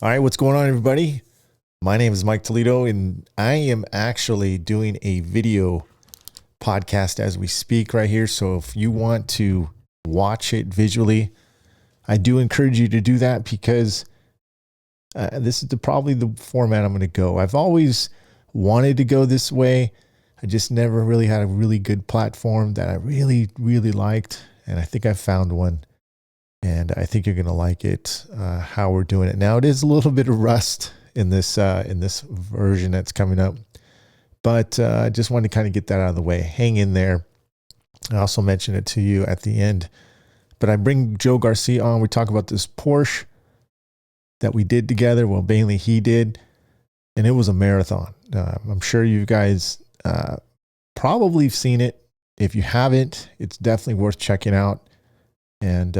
All right, what's going on, everybody? My name is Mike Toledo, and I am actually doing a video podcast as we speak right here. So if you want to watch it visually, I do encourage you to do that because this is probably the format I'm going to go. I've always wanted to go this way. I just never really had a really good platform that I really liked, and I think I found one. And I think you're going to like it, how we're doing it. Now, it is a little bit of rust in this version that's coming up. But I just wanted to kind of get that out of the way. Hang in there. I also mentioned it to you at the end. But I bring Joe Garcia on. We talk about this Porsche that we did together. Well, mainly he did. And it was a marathon. I'm sure you guys probably have seen it. If you haven't, it's definitely worth checking out. And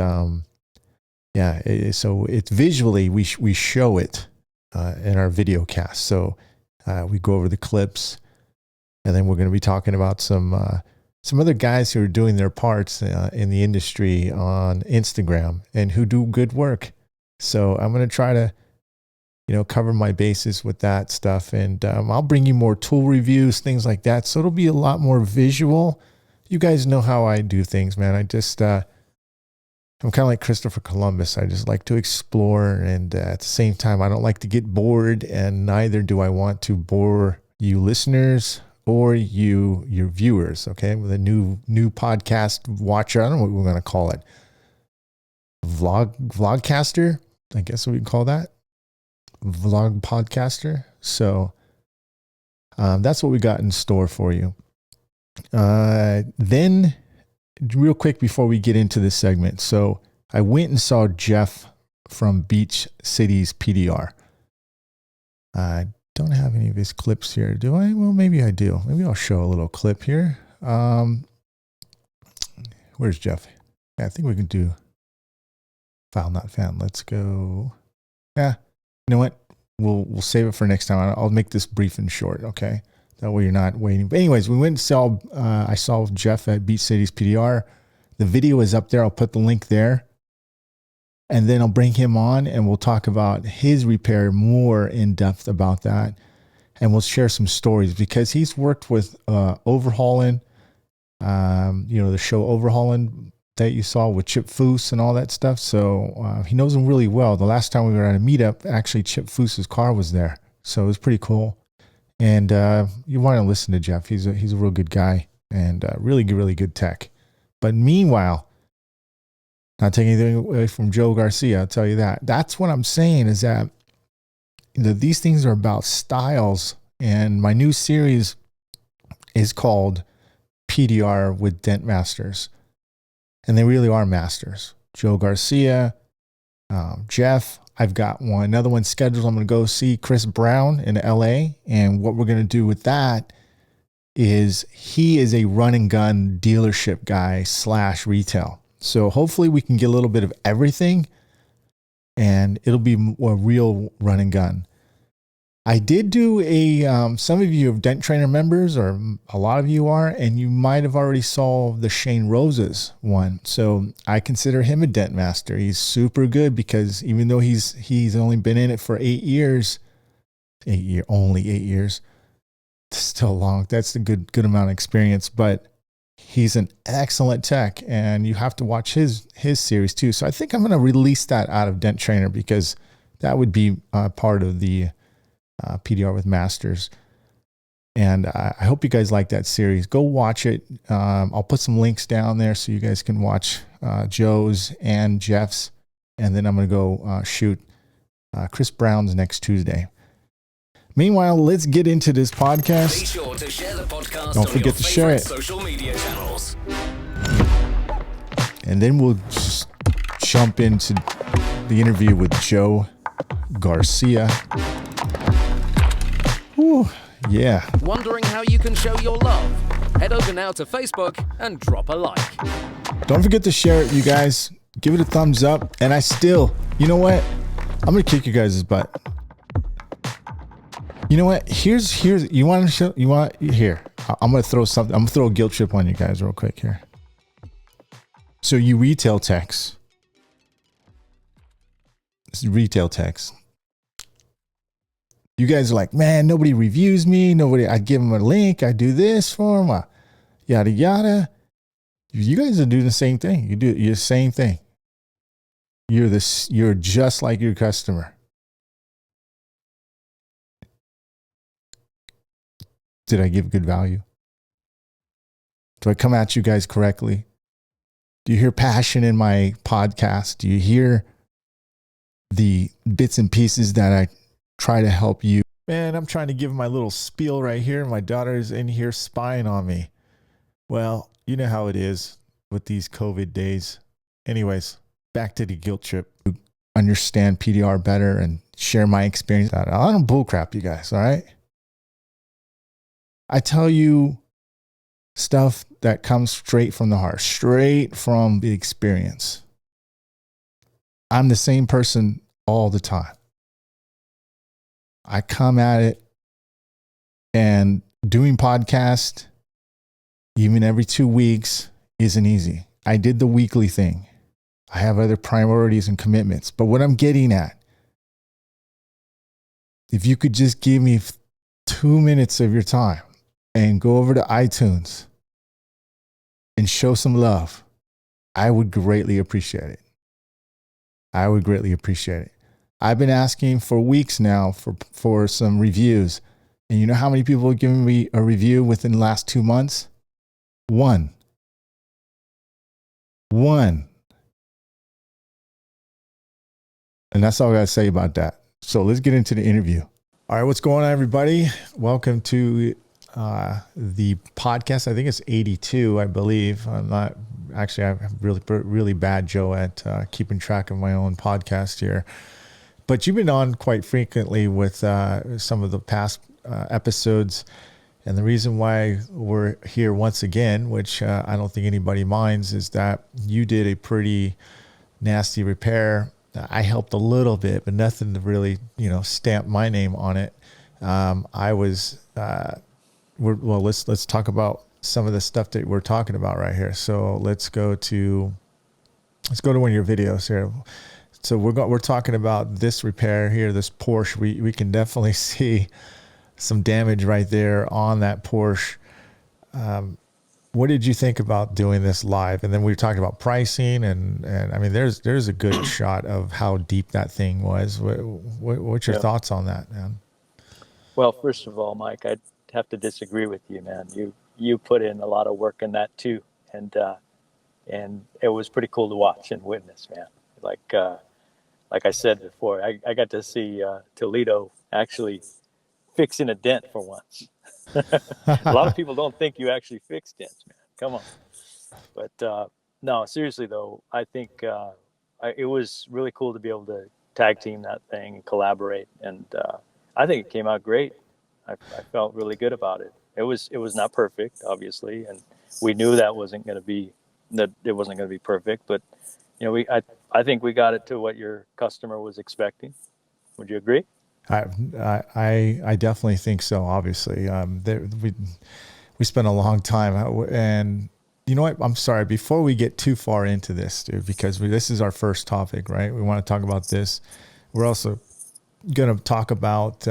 so it's visually, we show it in our video cast. So we go over the clips, and then we're going to be talking about some other guys who are doing their parts in the industry on Instagram and who do good work. So I'm going to try to, cover my bases with that stuff. And I'll bring you more tool reviews, things like that. So it'll be a lot more visual. You guys know how I do things, man. I'm kind of like Christopher Columbus. I just like to explore, and at the same time, I don't like to get bored, and neither do I want to bore you listeners or your viewers. Okay, with a new podcast watcher, I don't know what we're going to call it. Vlogcaster, I guess we can call that. Vlog podcaster. So that's what we got in store for you. Then, real quick before we get into this segment. So I went and saw Jeff from Beach City's PDR. I don't have any of his clips here, do I? Well, maybe I do. Maybe I'll show a little clip here. Where's Jeff? Yeah, I think we can do file not found. Let's go. Yeah, you know what? We'll save it for next time. I'll make this brief and short, okay? That way you're not waiting. But anyways, we went and saw, I saw Jeff at Beach City's PDR. The video is up there. I'll put the link there. And then I'll bring him on and we'll talk about his repair more in depth about that. And we'll share some stories because he's worked with overhauling, the show Overhauling that you saw with Chip Foose and all that stuff. So he knows him really well. The last time we were at a meetup, actually Chip Foose's car was there. So it was pretty cool. And you want to listen to Jeff. He's a real good guy and really good tech. But meanwhile, not taking anything away from Joe Garcia, I'll tell you that. That's what I'm saying is that these things are about styles. And my new series is called PDR with Dent Masters. And they really are masters. Joe Garcia, Jeff. I've got another one scheduled. I'm going to go see Chris Brown in LA. And what we're going to do with that is he is a run and gun dealership guy / retail. So hopefully we can get a little bit of everything and it'll be a real run and gun. I did do some of you are Dent Trainer members, or a lot of you are, and you might have already saw the Shane Rose's one. So I consider him a Dent Master. He's super good because even though he's only been in it for 8 years, only 8 years, still long. That's a good amount of experience, but he's an excellent tech and you have to watch his series too. So I think I'm going to release that out of Dent Trainer because that would be part of the PDR with Masters. And I hope you guys like that series. Go watch it. I'll put some links down there so you guys can watch Joe's and Jeff's. And then I'm going to go shoot Chris Brown's next Tuesday. Meanwhile, let's get into this podcast. Be sure to share the podcast. Don't forget to share it. Social media channels. And then we'll just jump into the interview with Joe Garcia. Whew, yeah. Wondering how you can show your love? Head over now to Facebook and drop a like. Don't forget to share it, you guys. Give it a thumbs up. And you know what? I'm going to kick you guys' butt. You know what? Here's you want to show here. I'm going to throw something. I'm going to throw a guilt trip on you guys real quick here. So you retail techs. You guys are like, man, nobody reviews me. Nobody, I give them a link. I do this for them, yada, yada. You guys are doing the same thing. You're the same thing. You're just like your customer. Did I give good value? Do I come at you guys correctly? Do you hear passion in my podcast? Do you hear the bits and pieces that I try to help you? Man, I'm trying to give my little spiel right here. My daughter's in here spying on me. Well, you know how it is with these COVID days. Anyways, back to the guilt trip. Understand PDR better and share my experience. I don't bullcrap you guys, all right? I tell you stuff that comes straight from the heart, straight from the experience. I'm the same person all the time. I come at it, and doing podcast even every 2 weeks isn't easy. I did the weekly thing. I have other priorities and commitments. But what I'm getting at, if you could just give me 2 minutes of your time and go over to iTunes and show some love, I would greatly appreciate it. I would greatly appreciate it. I've been asking for weeks now for some reviews. And you know how many people have given me a review within the last 2 months? One. And that's all I got to say about that. So let's get into the interview. All right, what's going on, everybody? Welcome to the podcast. I think it's 82, I believe. I'm really bad, Joe, at keeping track of my own podcast here. But you've been on quite frequently with some of the past episodes. And the reason why we're here once again, which I don't think anybody minds, is that you did a pretty nasty repair. I helped a little bit, but nothing to really, stamp my name on it. Let's talk about some of the stuff that we're talking about right here. So let's go to one of your videos here. So we're talking about this repair here, this Porsche. We can definitely see some damage right there on that Porsche. What did you think about doing this live? And then we were talking about pricing, and I mean, there's a good shot of how deep that thing was. What's your thoughts on that, man? Well, first of all, Mike, I'd have to disagree with you, man. You put in a lot of work in that too, and it was pretty cool to watch and witness, man. Like I said before, I got to see Toledo actually fixing a dent for once. A lot of people don't think you actually fix dents, man. Come on. But no, seriously though, I think it was really cool to be able to tag team that thing and collaborate, and I think it came out great. I felt really good about it. It was not perfect, obviously, and we knew that it wasn't going to be perfect, but I think we got it to what your customer was expecting. Would you agree? I definitely think so. Obviously, we spent a long time, and you know what? I'm sorry. Before we get too far into this, dude, because this is our first topic, right? We want to talk about this. We're also going to talk about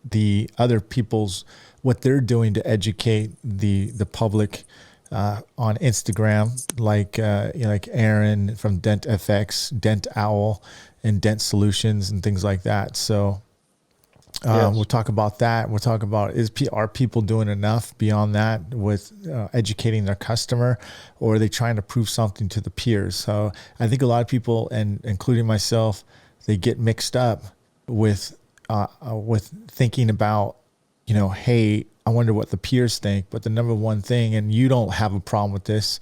the other people's what they're doing to educate the public on Instagram, like Aaron from Dent FX, Dent Owl, and Dent Solutions and things like that. So we'll talk about that. We'll talk about are people doing enough beyond that with educating their customer, or are they trying to prove something to the peers? So I think a lot of people, and including myself, they get mixed up with thinking about, hey, I wonder what the peers think. But the number one thing, and you don't have a problem with this,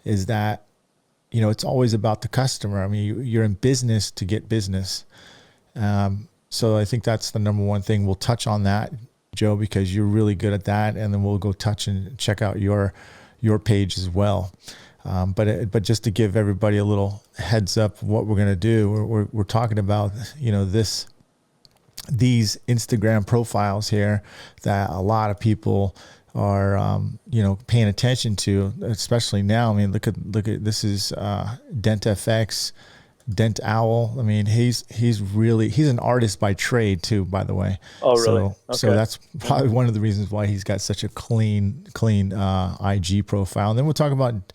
is that it's always about the customer. I mean, you're in business to get business. So I think that's the number one thing. We'll touch on that, Joe, because you're really good at that. And then we'll go touch and check out your page as well. But just to give everybody a little heads up what we're going to do, we're talking about, these Instagram profiles here that a lot of people are, paying attention to, especially now. I mean, look at this is Dent FX. Dent Owl. I mean, he's an artist by trade too, by the way. Oh, really? So that's probably one of the reasons why he's got such a clean IG profile. And then we'll talk about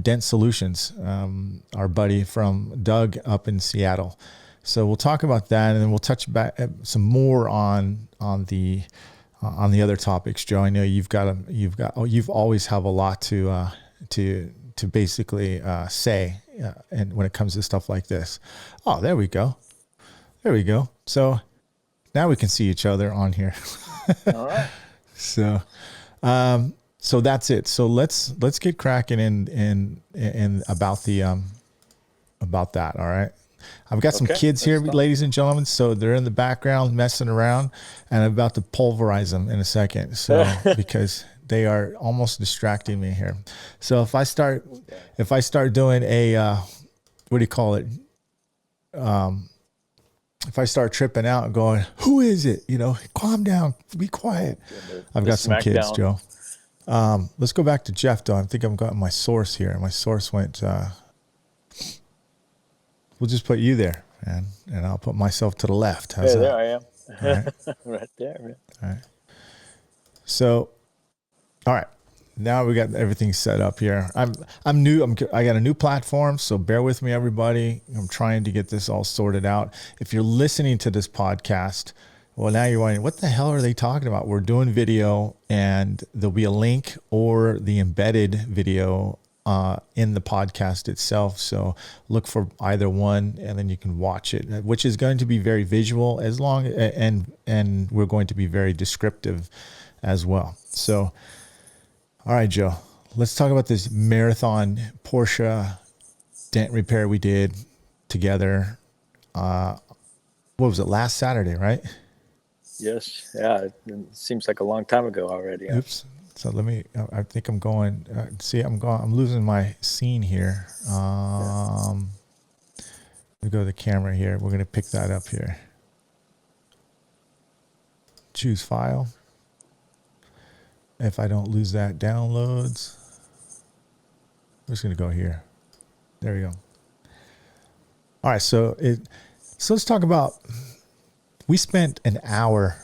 Dent Solutions, our buddy from Doug up in Seattle. So we'll talk about that, and then we'll touch back some more on the other topics, Joe. I know you've always have a lot to basically say, and when it comes to stuff like this. Oh, there we go. So now we can see each other on here. All right. So that's it. So let's get cracking in about that. All right. I've got some kids here, ladies and gentlemen. So they're in the background messing around, and I'm about to pulverize them in a second. So because they are almost distracting me here. So if I start doing a, what do you call it? If I start tripping out and going, who is it? Calm down, be quiet. I've got some kids, Joe. Let's go back to Jeff though. I think I've got my source here. My source went, we'll just put you there, man, and I'll put myself to the left. How's that? There I am. Right. Right there, man. All right. So, all right. Now we got everything set up here. I'm new. I got a new platform, so bear with me, everybody. I'm trying to get this all sorted out. If you're listening to this podcast, well, now you're wondering, what the hell are they talking about? We're doing video, and there'll be a link or the embedded video in the podcast itself. So look for either one, and then you can watch it, which is going to be very visual and we're going to be very descriptive as well. So, all right, Joe, let's talk about this marathon Porsche dent repair we did together. What was it? Last Saturday, right? Yes. Yeah. It seems like a long time ago already. Yeah. Oops. So I think I'm going, I'm losing my scene here. We go to the camera here. We're going to pick that up here. Choose file. If I don't lose that, downloads. I'm just going to go here. There we go. All right. So let's talk about, we spent an hour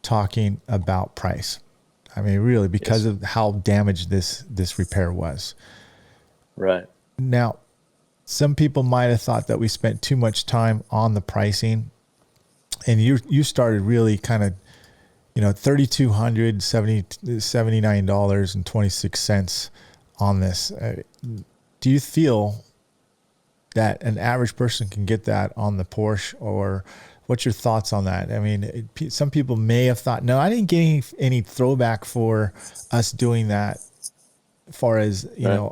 talking about price. I mean, really, because of how damaged this repair was. Right. Now, some people might have thought that we spent too much time on the pricing, and you started really kind of, $3,279.26 on this. Do you feel that an average person can get that on the Porsche, or what's your thoughts on that? I mean, some people may have thought, no, I didn't get any throwback for us doing that, as far as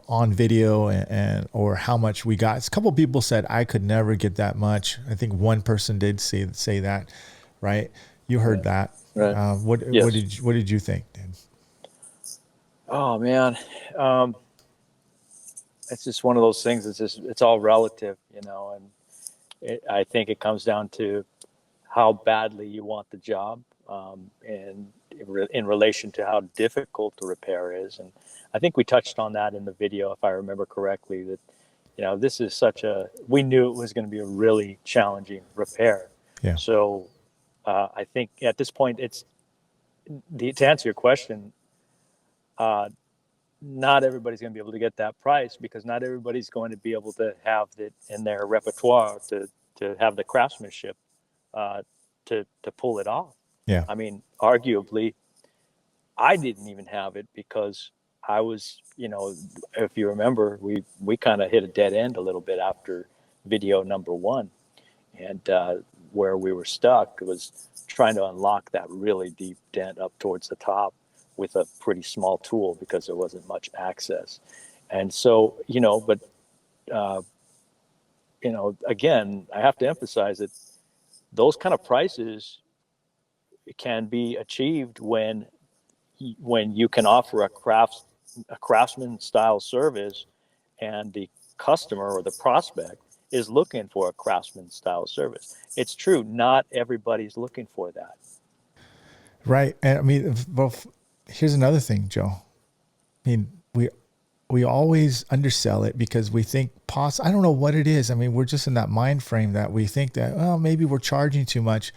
on video and or how much we got. A couple of people said I could never get that much. I think one person did say that, right? You heard that. Right. What did you think, Dan? Oh man, it's just one of those things. It's all relative, and I think it comes down to how badly you want the job, and in relation to how difficult the repair is. And I think we touched on that in the video, if I remember correctly, that, this is we knew it was going to be a really challenging repair. Yeah. So I think at this point, to answer your question, not everybody's going to be able to get that price, because not everybody's going to be able to have it in their repertoire to have the craftsmanship to pull it off. Yeah. I mean, arguably, I didn't even have it because I was, if you remember, we kind of hit a dead end a little bit after video number one, and where we were stuck was trying to unlock that really deep dent up towards the top with a pretty small tool, because there wasn't much access. And so, again, I have to emphasize that those kind of prices can be achieved when you can offer a craftsman style service, and the customer or the prospect is looking for a craftsman style service. It's true, not everybody's looking for that. Right. And I mean, well, here's another thing, Joe. I mean, we always undersell it because we think I don't know what it is. I mean, we're just in that mind frame that we think that, well, maybe we're charging too much.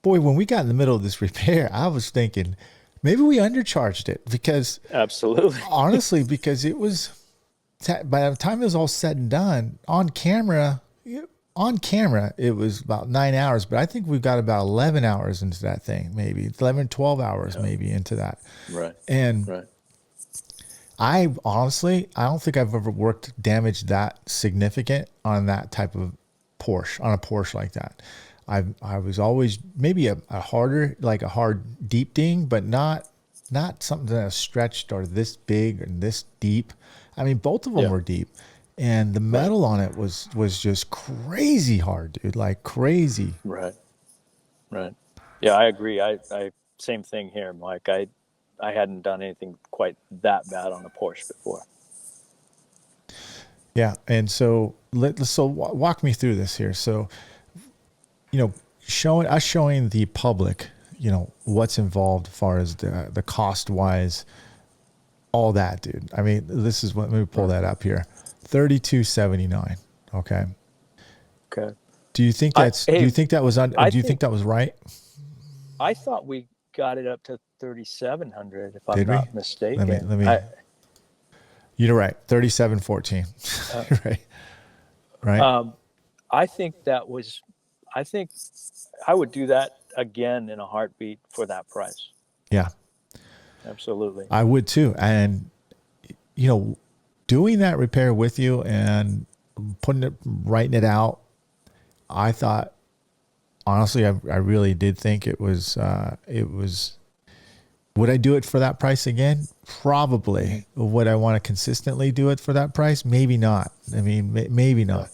Boy, when we got in the middle of this repair, I was thinking maybe we undercharged it because Absolutely. honestly, because it was, by the time it was all said and done on camera, it was about 9 hours, but I think we've got about 11 hours into that thing, maybe 11, 12 hours, maybe into that. Right. And right. I don't think I've ever worked damage that significant on that type of Porsche, on a Porsche like that. I was always maybe a harder, like a hard deep ding, but not something that's stretched or this big and this deep. I mean, both of them were deep, and the metal on it was just crazy hard, dude, like crazy. Right. Yeah, I agree. I same thing here, Mike. I hadn't done anything quite that bad on a Porsche before. Yeah, and so walk me through this here. So, showing the public, what's involved as far as the cost wise, all that, dude. I mean, this is what, let me pull that up here. $32.79. Okay. Do you think do you think that was right? I thought we got it up to 3,700 if I'm not mistaken. Let me you're right. 37.14. Right. I think I would do that again in a heartbeat for that price. Yeah. Absolutely. I would too. And, doing that repair with you and writing it out, I thought, honestly, I really did think it was, would I do it for that price again? Probably. Would I want to consistently do it for that price? Maybe not. I mean, maybe not.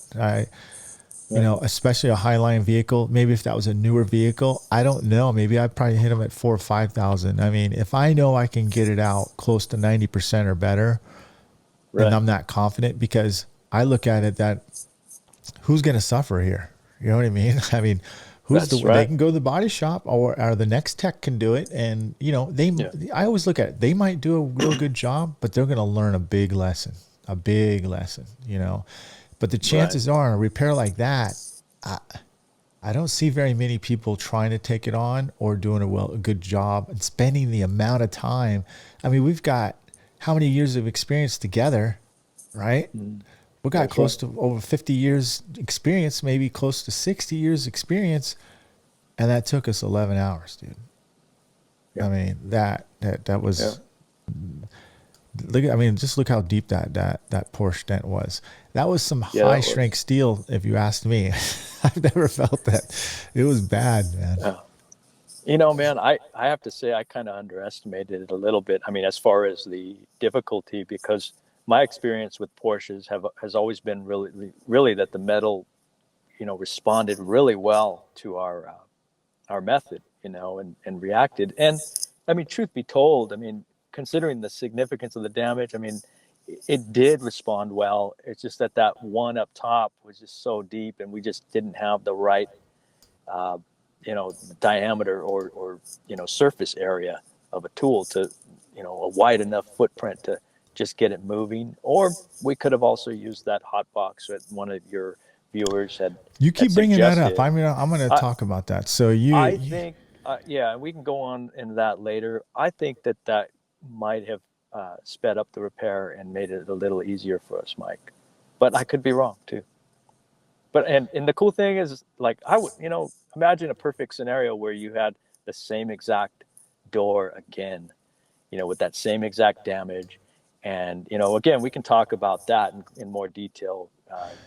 Especially a Highline vehicle. Maybe if that was a newer vehicle, I don't know. Maybe I'd probably hit them at 4,000 or 5,000. I mean, if I know I can get it out close to 90% or better, and I'm not confident, because I look at it that who's going to suffer here? You know what I mean? I mean, they can go to the body shop or the next tech can do it. And, I always look at it. They might do a real good job, but they're going to learn a big lesson, But the chances are, on a repair like that, I don't see very many people trying to take it on or doing a good job and spending the amount of time. I mean, we've got how many years of experience together, right? We got close to over 50 years experience, maybe close to 60 years experience, and that took us 11 hours, dude. I mean, that was. Just look how deep that Porsche dent was. That was some high strength steel, if you asked me. I've never felt that. It was bad, man. Man, I have to say I kind of underestimated it a little bit. I mean, as far as the difficulty, because my experience with Porsches has always been really that the metal, responded really well to our method, and reacted. And I mean, truth be told, considering the significance of the damage, it did respond well. It's just that one up top was just so deep, and we just didn't have the right, diameter or surface area of a tool to, a wide enough footprint to just get it moving. Or we could have also used that hot box that one of your viewers had. You keep bringing that up. I'm going to talk about that. So I think, we can go on in that later. I think that might have sped up the repair and made it a little easier for us, Mike. But I could be wrong too. But and the cool thing is, like, I would, imagine a perfect scenario where you had the same exact door again, with that same exact damage. And, again, we can talk about that in more detail,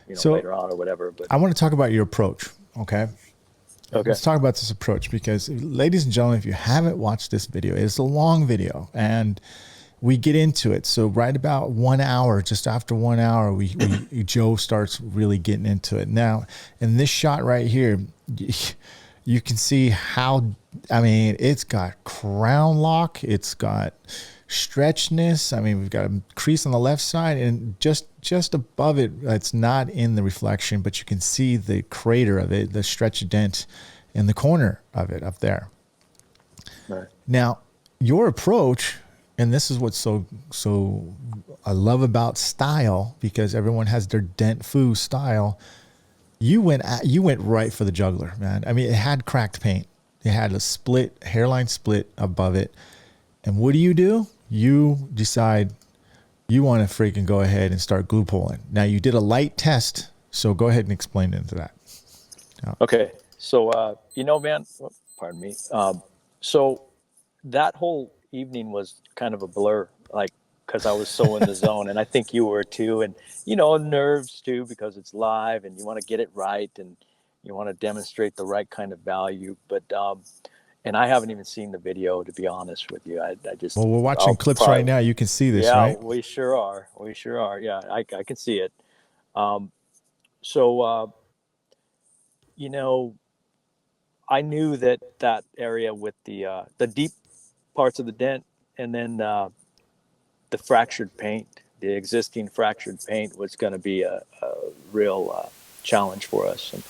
later on or whatever. But I want to talk about your approach. Okay. Let's talk about this approach, because, ladies and gentlemen, if you haven't watched this video, it's a long video and we get into it. So right about 1 hour, just after 1 hour, Joe starts really getting into it. Now, in this shot right here, you can see how, it's got crown lock. It's got stretchness. We've got a crease on the left side, and just above it, it's not in the reflection, but you can see the crater of it, the stretch dent in the corner of it up there. Right. Now, your approach And this is what's so I love about style, because everyone has their dent foo style. You went right for the jugular, man. I mean, it had cracked paint. It had a hairline split above it. And what do? You decide you want to freaking go ahead and start glue pulling. Now, you did a light test, so go ahead and explain into that. Okay. So, man, pardon me. So that whole evening was kind of a blur, like, because I was so in the zone, and I think you were too, and nerves too, because it's live and you want to get it right and you want to demonstrate the right kind of value. But and I haven't even seen the video, to be honest with you. I just Well, we're watching clips right now. You can see this, yeah, right? we sure are. We sure are. Yeah, I can see it. So I knew that area with the deep parts of the dent, and then the fractured paint, the existing fractured paint, was going to be a real challenge for us. And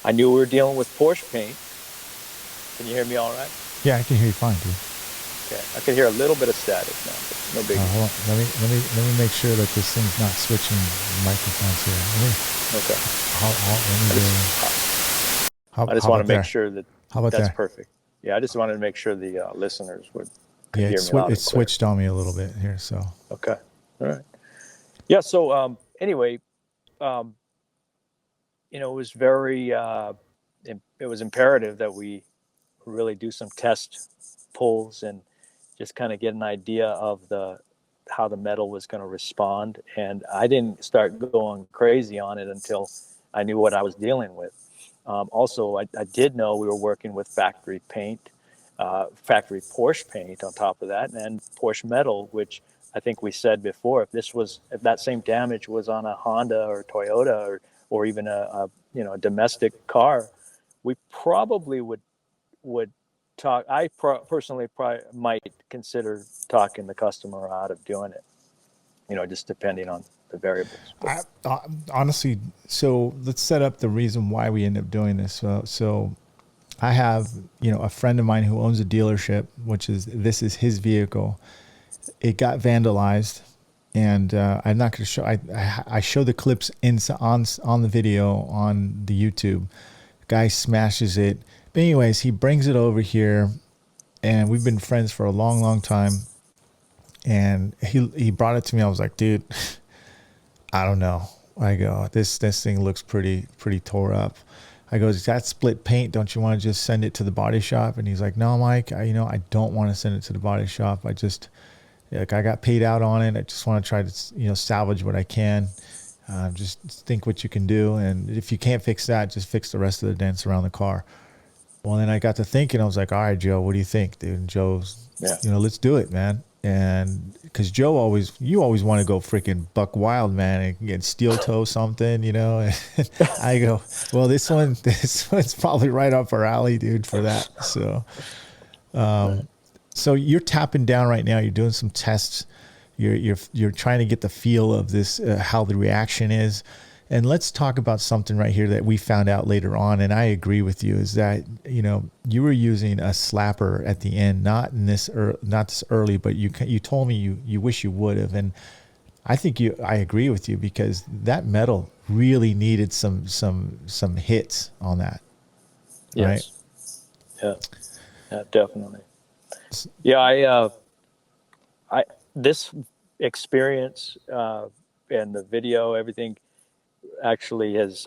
I knew we were dealing with Porsche paint. Can you hear me all right? Yeah, I can hear you fine, dude. Okay, I can hear a little bit of static now, but no big. Hold on. Let me make sure that this thing's not switching microphones here. Okay. How I just want to make there? sure that How about that's there? perfect. Yeah, I just wanted to make sure the listeners would Yeah, hear me loud and it switched on me a little bit here. So okay, all right. Yeah. So anyway, it was very it was imperative that we really do some test pulls and just kind of get an idea of how the metal was going to respond. And I didn't start going crazy on it until I knew what I was dealing with. Also, I did know we were working with factory paint, factory Porsche paint on top of that, and Porsche metal, which I think we said before, if that same damage was on a Honda or Toyota or even a domestic car, we probably would talk. I personally probably might consider talking the customer out of doing it, just depending on the variables. Honestly, so let's set up the reason why we end up doing this. So I have, a friend of mine who owns a dealership, this is his vehicle. It got vandalized, and I'm not going to show. I show the clips on the video on the YouTube. Guy smashes it. But anyways, he brings it over here, and we've been friends for a long, long time. And he brought it to me. I was like, dude, I don't know. I go, this thing looks pretty tore up. I go, is that split paint? Don't you want to just send it to the body shop? And he's like, no, Mike, I don't want to send it to the body shop. I got paid out on it. I just want to try to, salvage what I can. Just think what you can do. And if you can't fix that, just fix the rest of the dents around the car. Well, then I got to thinking, I was like, all right, Joe, what do you think, dude? And Joe's, let's do it, man. And because you always want to go freaking buck wild, man, and get steel toe something, And I go, well, this one's probably right up our alley, dude, for that. So, so you're tapping down right now. You're doing some tests. You're trying to get the feel of this, how the reaction is. And let's talk about something right here that we found out later on, and I agree with you, is that you were using a slapper at the end, not this early, but you told me you wish you would have, and I think I agree with you, because that metal really needed some hits on that. Yes. Right? Yeah, definitely. Yeah, I this experience and the video, everything, actually has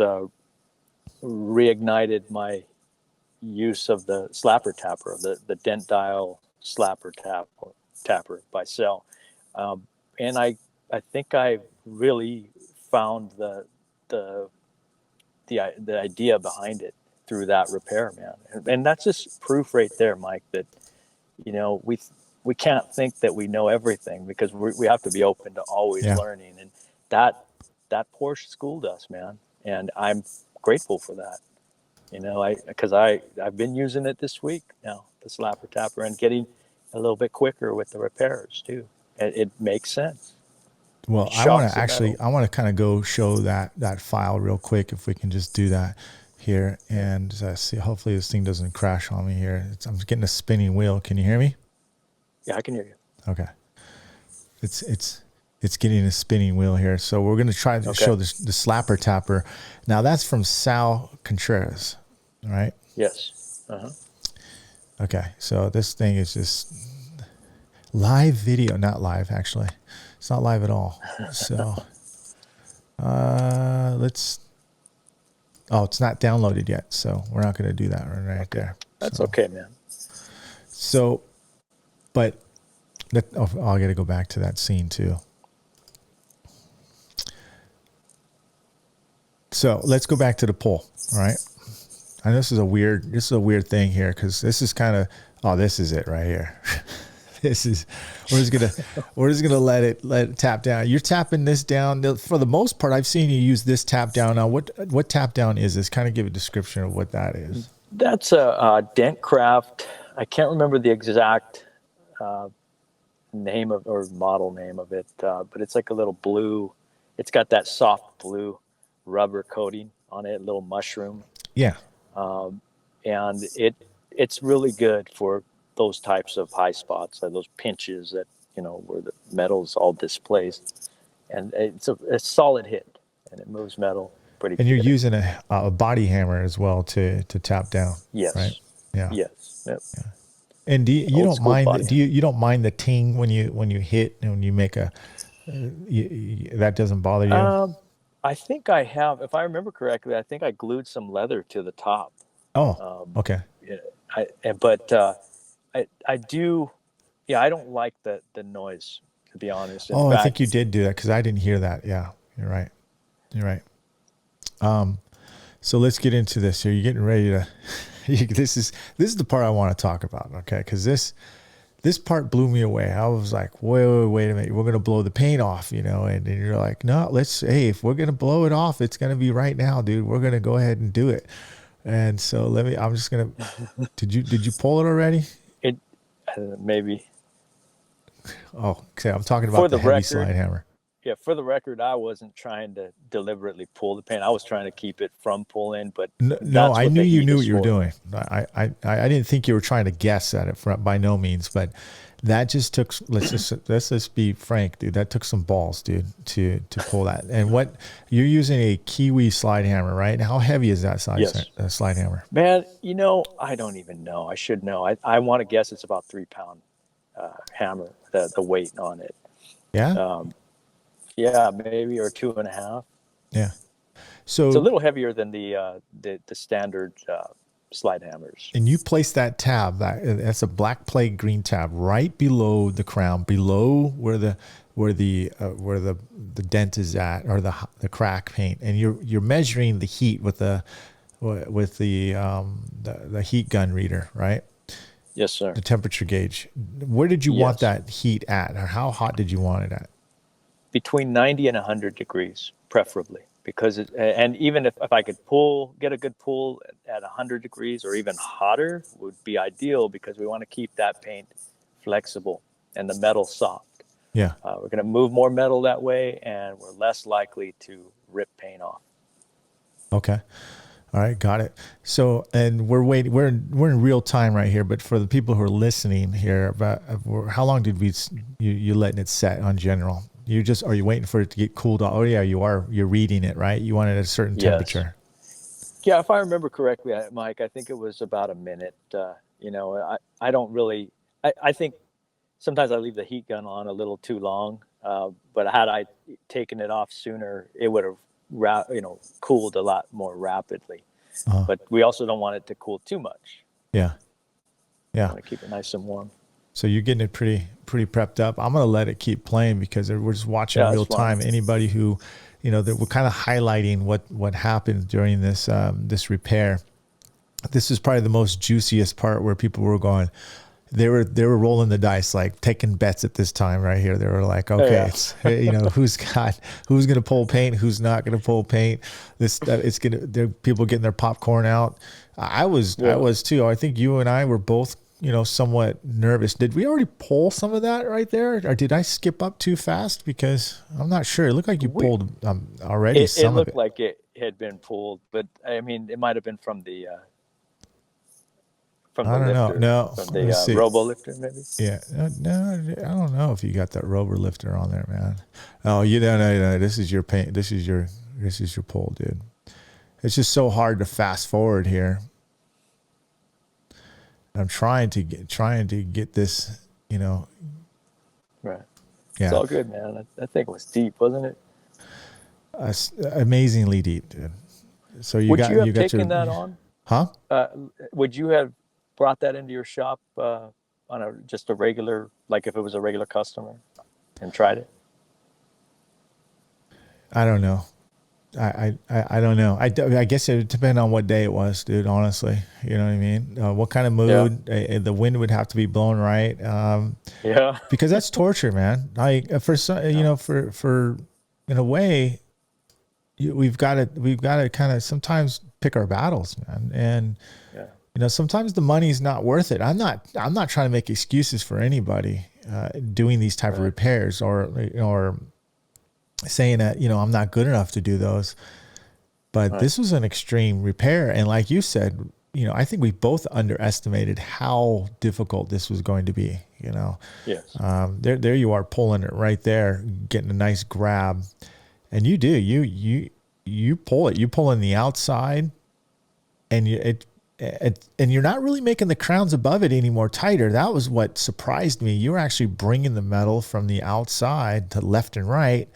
reignited my use of the slapper tapper, the dent dial slapper tapper by Cell, and I think I really found the idea behind it through that repair, man. And that's just proof right there, Mike, that we can't think that we know everything, because we have to be open to always learning, and that Porsche schooled us, man, and I'm grateful for that. Because I've been using it this week now, the slapper tapper, and getting a little bit quicker with the repairs too. It makes sense. Well, I want to kind of go show that file real quick, if we can just do that here, and see. Hopefully this thing doesn't crash on me here. I'm getting a spinning wheel. Can you hear me? Yeah, I can hear you. Okay. it's getting a spinning wheel here. So we're going to try to show this, the slapper tapper. Now that's from Sal Contreras, all right? Yes. Okay, so this thing is just live video, not live actually. It's not live at all. So let's. Oh, it's not downloaded yet, so we're not going to do that right there. That's okay, man. So, but I got to go back to that scene too. So let's go back to the pull. All right. And this is a weird thing here because this is kind of, this is it right here. We're just gonna let it tap down. You're tapping this down for the most part. I've seen you use this tap down. Now, what tap down is this? Kind of give a description of what that is. That's a Dent Craft. I can't remember the exact name of or model name of it, but it's like a little blue. It's got that soft blue rubber coating on it, little mushroom. Yeah. And it's really good for those types of high spots, those pinches that, where the metal's all displaced. And it's a solid hit, and it moves metal pretty good. And you're using a body hammer as well to tap down. Yes. Right? Yeah. Yes. Yep. Yeah. And you don't mind you don't mind the ting when you hit and when you make that doesn't bother you? I think I have, if I remember correctly, I think I glued some leather to the top. Oh, okay. I do, I don't like the noise, to be honest. In fact, I think you it's- did do that because I didn't hear that. Yeah, you're right. You're right. So let's get into this here. You're getting ready to. This is the part I want to talk about. Okay, because this part blew me away. I was like, wait a minute. We're gonna blow the paint off, and you're like, no, if we're gonna blow it off, it's gonna be right now, dude. We're gonna go ahead and do it. And so I'm just gonna. Did you pull it already? Maybe. Oh, okay. I'm talking about the heavy slide hammer. Yeah, for the record, I wasn't trying to deliberately pull the paint. I was trying to keip it from pulling, but no, I knew you knew what you were doing. I didn't think you were trying to guess at it by no means, but that just took. Let's just be frank, dude. That took some balls, dude, to pull that. And what you're using a Kiwi slide hammer, right? How heavy is that slide hammer? Man, I don't even know. I should know. I want to guess it's about 3 pound hammer. The weight on it. Yeah. Yeah, maybe, or 2.5. Yeah. So it's a little heavier than the standard slide hammers. And you place that tab, that's a black plate green tab, right below the crown, below where the dent is at, or the crack paint, and you're measuring the heat with the heat gun reader, right? Yes, sir. The temperature gauge. Where did you want that heat at, or how hot did you want it at? Between 90 and 100 degrees, preferably, because and even if I could get a good pull at 100 degrees or even hotter would be ideal, because we want to keep that paint flexible and the metal soft. Yeah. We're going to move more metal that way, and we're less likely to rip paint off. Okay. All right, got it. So, and we're waiting. We're in real time right here. But for the people who are listening here, how long did you letting it set on general? Are you waiting for it to get cooled off? Oh yeah, you are. You're reading it, right? You want it at a certain temperature. Yeah, if I remember correctly, Mike, I think it was about a minute. I don't really. I think sometimes I leave the heat gun on a little too long. But had I taken it off sooner, it would have cooled a lot more rapidly. But we also don't want it to cool too much. Yeah. We want to keep it nice and warm. So you're getting it pretty prepped up. I'm going to let it keep playing because we're just watching real time. Anybody who, that we're kind of highlighting what happened during this repair. This is probably the most juiciest part where people were going. They were rolling the dice, like taking bets at this time right here. They were like, okay, who's going to pull paint, who's not going to pull paint. People getting their popcorn out. I was too. I think you and I were both, somewhat nervous. Did we already pull some of that right there, or did I skip up too fast? Because I'm not sure. It looked like you pulled already. It looked like it had been pulled, but I mean, it might have been from the from I the don't know. lifter, No, from let me the see. robo lifter, maybe. Yeah, no, I don't know if you got that rover lifter on there, man. Oh, you don't know. No, this is your paint. This is your pole, dude. It's just so hard to fast forward here. I'm trying to get this, you know. Right. Yeah. It's all good, man. That thing was deep, wasn't it? Amazingly deep, dude. So you Would got you have your, taken that on? huh? Would you have brought that into your shop on just a regular, like if it was a regular customer, and tried it? I don't know. I don't know. I guess it would depend on what day it was, dude. Honestly, you know what I mean. What kind of mood? Yeah. The wind would have to be blowing right. Yeah. Because that's torture, man. Like for some, you know, for in a way, we've got to kind of sometimes pick our battles, man. And you know, sometimes the money's not worth it. I'm not trying to make excuses for anybody doing these type of repairs or saying that, you know, I'm not good enough to do those. But this was an extreme repair. And like you said, you know, I think we both underestimated how difficult this was going to be, you know. Yes. There you are pulling it right there, getting a nice grab. And you do, you pull it, you pull in the outside and and you're not really making the crowns above it any more tighter. That was what surprised me. You were actually bringing the metal from the outside to left and right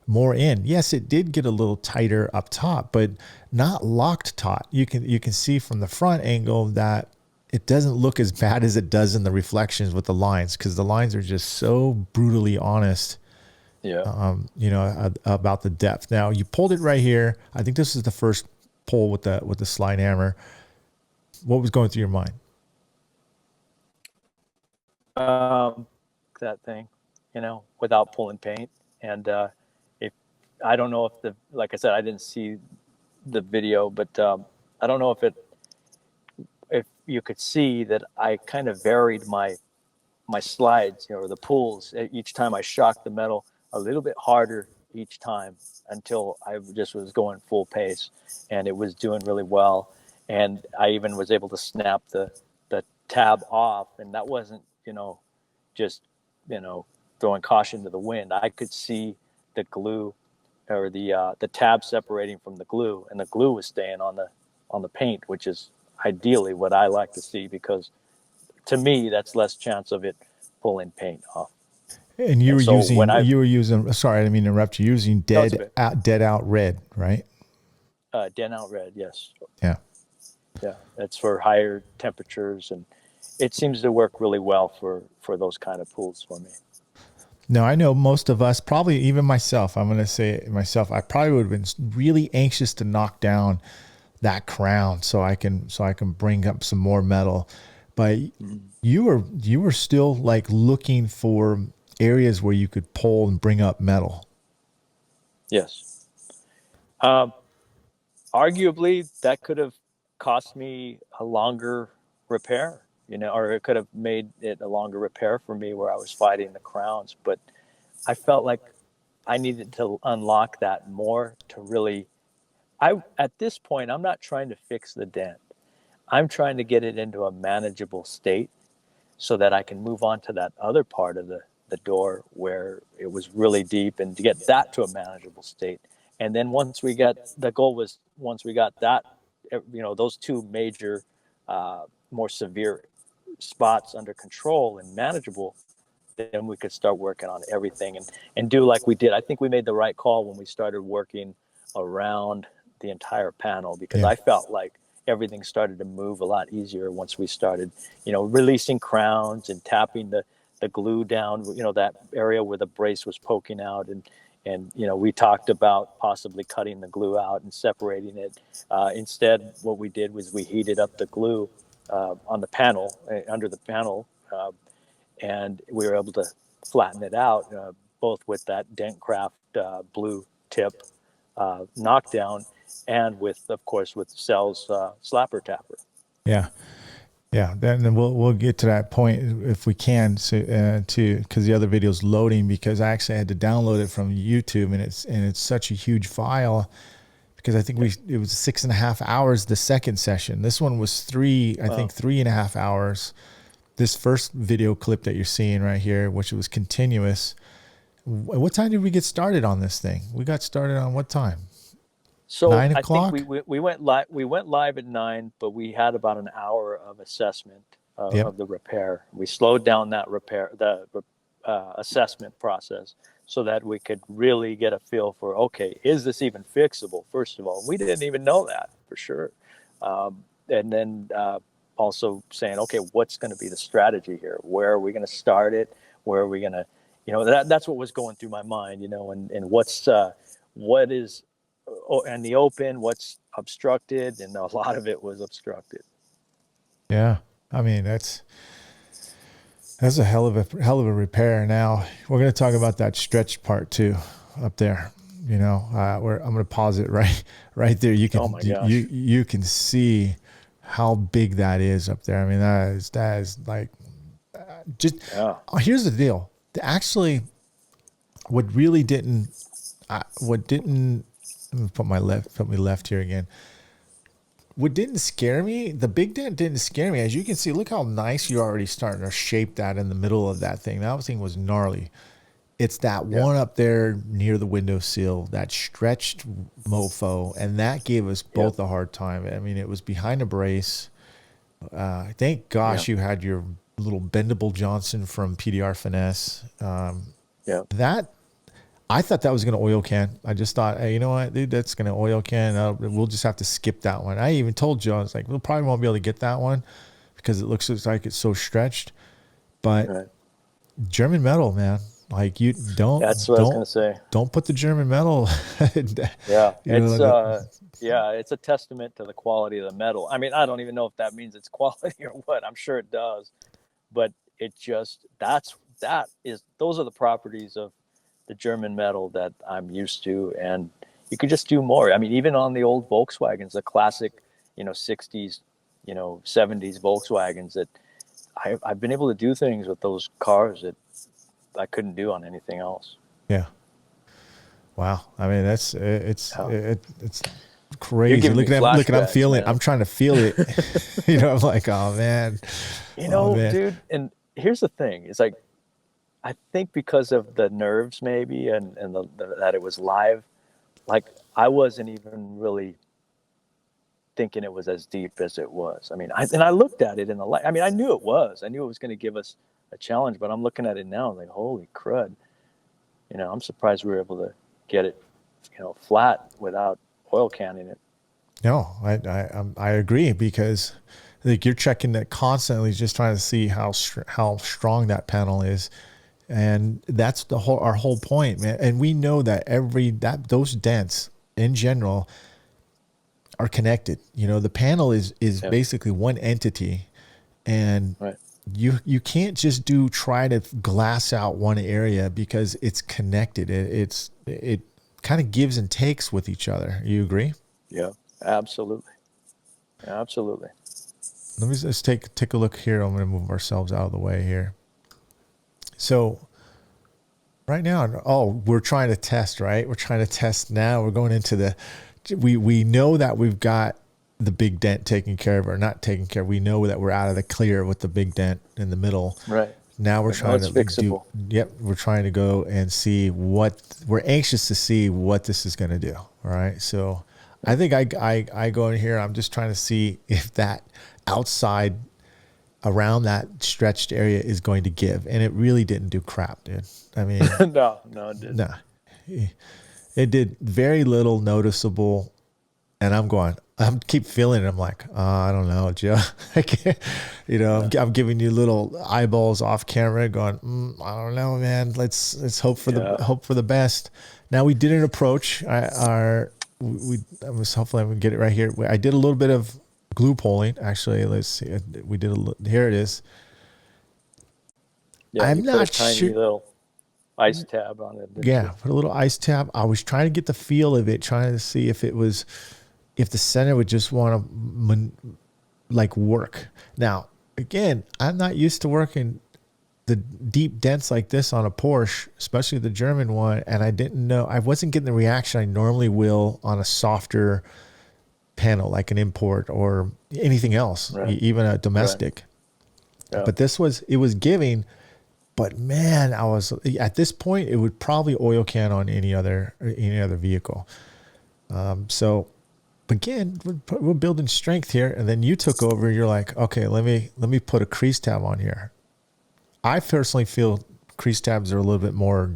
more in. Yes, it did get a little tighter up top, but not locked taut. You can see from the front angle that it doesn't look as bad as it does in the reflections with the lines, because the lines are just so brutally honest. Yeah. You know, about the depth. Now you pulled it right here. I think this is the first pull with the slide hammer. What was going through your mind? That thing, you know, without pulling paint. And I don't know if like I said, I didn't see the video, but I don't know if you could see that I kind of varied my slides, you know, or the pulls each time. I shocked the metal a little bit harder each time until I just was going full pace, and it was doing really well. And I even was able to snap the tab off, and that wasn't, you know, just, you know, throwing caution to the wind. I could see the glue or the tab separating from the glue, and the glue was staying on the paint, which is ideally what I like to see, because to me that's less chance of it pulling paint off. And you were using sorry, I didn't mean to interrupt you. Using dead out red, right? Dent out red, yes. Yeah. Yeah, that's for higher temperatures, and it seems to work really well for those kind of pools for me. No, I know most of us, probably even myself, I'm going to say it myself, I probably would have been really anxious to knock down that crown so I can bring up some more metal. But you were still like looking for areas where you could pull and bring up metal. Yes. Arguably, that could have cost me a longer repair, you know, or it could have made it a longer repair for me where I was fighting the crowns. But I felt like I needed to unlock that more to really, at this point, I'm not trying to fix the dent. I'm trying to get it into a manageable state so that I can move on to that other part of the door where it was really deep, and to get that to a manageable state. And then once we got that, you know, those two major, more severe spots under control and manageable, then we could start working on everything and do like we did. I think we made the right call when we started working around the entire panel, because I felt like everything started to move a lot easier once we started, you know, releasing crowns and tapping the glue down, you know, that area where the brace was poking out. And, you know, we talked about possibly cutting the glue out and separating it. Instead, what we did was we heated up the glue on the panel, under the panel, and we were able to flatten it out, both with that Dentcraft blue tip knockdown, and with, of course, with Cell's slapper tapper. Yeah. Yeah, then we'll get to that point if we can, so, too, because the other video is loading, because I actually had to download it from YouTube, and it's such a huge file, because I think it was 6.5 hours the second session. This one was 3.5 hours. This first video clip that you're seeing right here, which was continuous. What time did we get started on this thing? We got started on what time? So 9 I o'clock? think we went live. We went live at 9, but we had about an hour of assessment of the repair. We slowed down that assessment process so that we could really get a feel for, okay, is this even fixable? First of all, we didn't even know that for sure. And then also saying, okay, what's going to be the strategy here? Where are we going to start it? Where are we going to, that's what was going through my mind, and what is and the open, what's obstructed, and a lot of it was obstructed. Yeah. I mean, that's a hell of a repair. Now we're going to talk about that stretched part too, up there. I'm going to pause it right there. You can, oh my gosh. you can see how big that is up there. I mean, that is like, here's the deal. Actually, what didn't, let me put me left here again. What didn't scare me, the big dent didn't scare me. As you can see, look how nice you're already starting to shape that in the middle of that thing. That thing was gnarly. It's that one up there near the windowsill, that stretched mofo, and that gave us both a hard time. I mean, it was behind a brace. Thank gosh you had your little bendable Johnson from PDR Finesse. That, I thought that was going to oil can. I just thought, hey, you know what, dude, that's going to oil can. We'll just have to skip that one. I even told Joe, I was like, we'll probably won't be able to get that one because it looks like it's so stretched. But German metal, man, like you don't. That's what I was going to say. Don't put the German metal. It's a testament to the quality of the metal. I mean, I don't even know if that means it's quality or what. I'm sure it does, but it just those are the properties of the German metal that I'm used to, and you could just do more. I mean, even on the old Volkswagens, the classic, 60s, 70s Volkswagens, that I've been able to do things with those cars that I couldn't do on anything else. Yeah. Wow. I mean, it's crazy. Look at I'm feeling it. I'm trying to feel it. I'm like, oh man. Dude. And here's the thing. It's like, I think because of the nerves maybe and that it was live, like I wasn't even really thinking it was as deep as it was. I mean, I looked at it in the light. I mean, I knew it was going to give us a challenge, but I'm looking at it now like, holy crud. I'm surprised we were able to get it, flat without oil canning it. No, I agree, because like you're checking that constantly, just trying to see how strong that panel is. And that's our whole point, man. And we know that those dents in general are connected. The panel is basically one entity, and you can't just try to glass out one area because it's connected. It kind of gives and takes with each other. You agree? Yeah, absolutely. Absolutely. Let me just take a look here. I'm going to move ourselves out of the way here. So right now, we're trying to test, right? We're trying to test now. We're going into we know that we've got the big dent taken care of, or not taken care of. We know that we're out of the clear with the big dent in the middle. Right. Now we're trying to fixable. We're trying to go and see we're anxious to see what this is going to do. All right. So I think I go in here. I'm just trying to see if that outside around that stretched area is going to give, and it really didn't do crap, dude. I mean, no, it didn't. No, it did very little noticeable, and I'm keep feeling it. I'm like, I don't know, Joe. I can't, I'm giving you little eyeballs off camera, going, I don't know, man. Let's hope for the best. Now we did an approach. I was hopefully I'm gonna get it right here. I did a little bit of glue pulling, actually. Let's see. We did here it is. Yeah, I'm not sure. Tiny little ice tab on it. Yeah, put a little ice tab. I was trying to get the feel of it, trying to see if the center would just want to work. Now, again, I'm not used to working the deep dents like this on a Porsche, especially the German one, and I wasn't getting the reaction I normally will on a softer panel like an import or anything else, even a domestic. Yeah. But it was giving. But man, I was at this point, it would probably oil can on any other vehicle. So again, we're building strength here, and then you took over. You're like, okay, let me put a crease tab on here. I personally feel crease tabs are a little bit more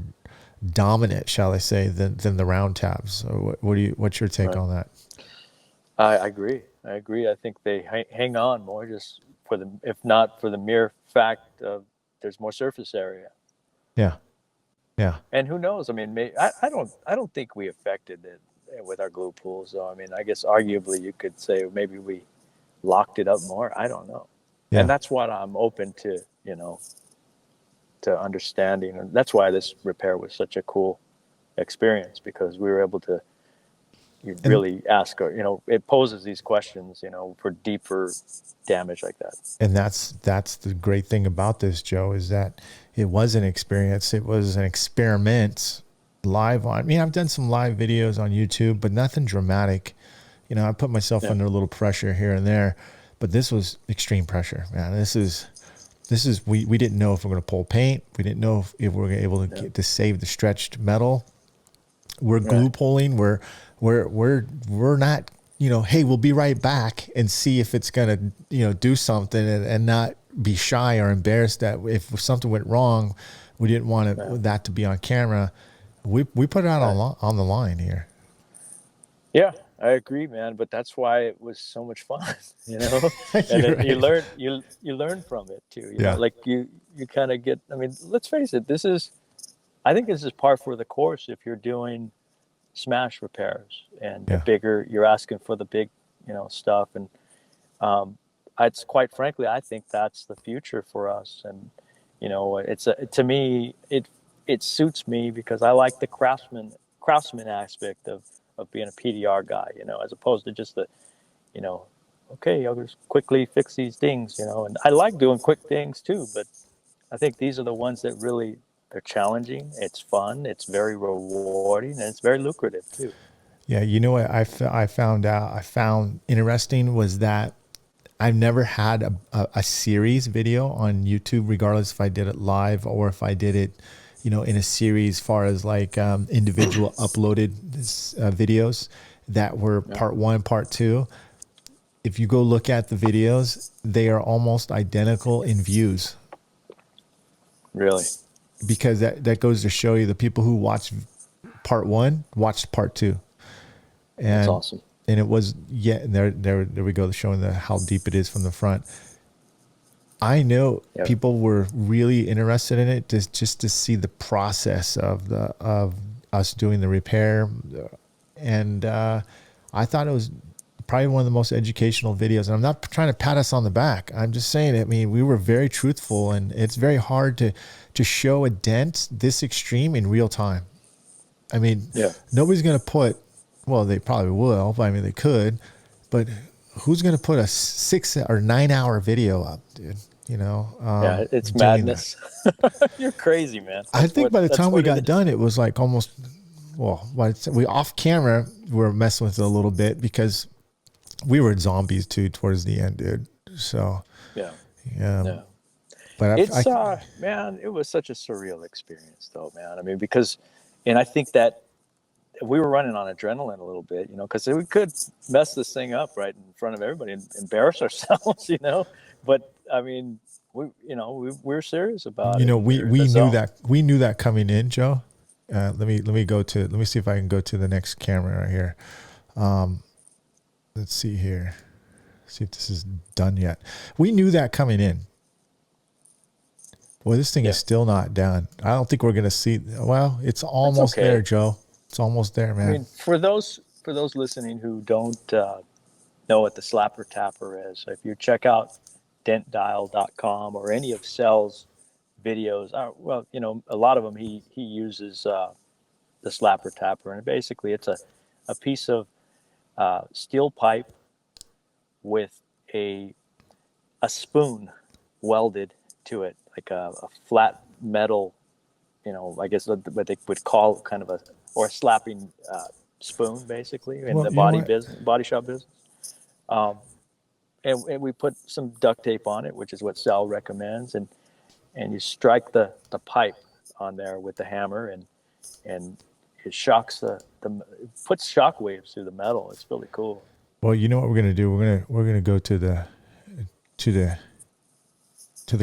dominant, shall I say, than the round tabs. So what's your take on that? I agree. I think they hang on more just if not for the mere fact of there's more surface area. Yeah. Yeah. And who knows? I mean, I don't think we affected it with our glue pools. So I mean, I guess arguably you could say maybe we locked it up more. I don't know. Yeah. And that's what I'm open to, to understanding. And that's why this repair was such a cool experience, because we were able to really ask, it poses these questions, for deeper damage like that. And that's the great thing about this, Joe, is that it was an experience. It was an experiment live on. I mean, I've done some live videos on YouTube, but nothing dramatic. I put myself under a little pressure here and there, but this was extreme pressure, man. This is we didn't know if we're going to pull paint. We didn't know if we were able to get to save the stretched metal. We're glue pulling. We're not, hey, we'll be right back and see if it's going to, do something and not be shy or embarrassed that if something went wrong, we didn't want that to be on camera. We put it out on the line here. Yeah, I agree, man. But that's why it was so much fun, and then you learn from it too. Like you kind of get. I mean, let's face it. I think this is par for the course if you're doing smash repairs and bigger. You're asking for the big, stuff, and it's quite frankly, I think that's the future for us. And to me, it suits me because I like the craftsman aspect of being a PDR guy, as opposed to just okay, I'll just quickly fix these things, and I like doing quick things too, but I think these are the ones that really, they're challenging. It's fun. It's very rewarding, and it's very lucrative too. Yeah. You know what I found interesting was that I've never had a series video on YouTube, regardless if I did it live or if I did it, in a series, far as like individual uploaded videos that were part 1, part 2. If you go look at the videos, they are almost identical in views. Really? Because that goes to show you the people who watched part 1 watched part 2. And that's awesome. And it was, there we go, showing how deep it is from the front. I know people were really interested in it just to see the process of us doing the repair. And I thought it was probably one of the most educational videos. And I'm not trying to pat us on the back. I'm just saying, I mean, we were very truthful, and it's very hard to show a dent this extreme in real time. I mean, nobody's going to put, well, they probably will, but I mean, they could, but who's going to put a 6 or 9 hour video up, dude? It's madness. You're crazy, man. I think by the time we got done, it was like almost, we off camera, we were messing with it a little bit because we were zombies too towards the end, dude. So, yeah. But it's, man, it was such a surreal experience though, man. I mean, and I think that we were running on adrenaline a little bit, because we could mess this thing up right in front of everybody and embarrass ourselves, but I mean, we're serious about it. We knew that coming in, Joe. Let me see if I can go to the next camera right here. Let's see here. See if this is done yet. We knew that coming in. Boy, this thing is still not done. I don't think we're going to see. Well, it's almost there, Joe. It's almost there, man. I mean, for those listening who don't know what the slapper tapper is, if you check out dentdial.com or any of Cell's videos, a lot of them he uses the slapper tapper, and basically it's a piece of steel pipe with a spoon welded to it, a flat metal, I guess what they would call kind of a slapping spoon, basically, in the body shop business. And we put some duct tape on it, which is what Sal recommends, and you strike the pipe on there with the hammer, and it shocks it puts shock waves through the metal. It's really cool. Well, you know what we're gonna do? We're gonna go to the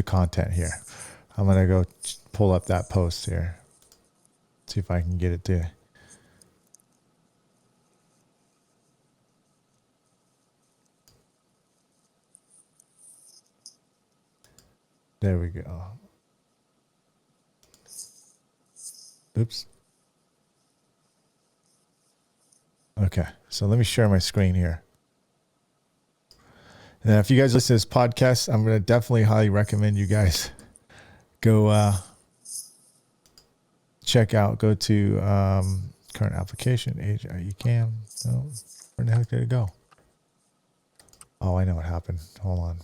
content here. I'm gonna go pull up that post here. See if I can get it to. There we go. Oops. Okay, so let me share my screen here. And if you guys listen to this podcast, I'm going to definitely highly recommend you guys go check out, go to current application, age, you can. Oh, where the heck did it go? Oh, I know what happened. Hold on.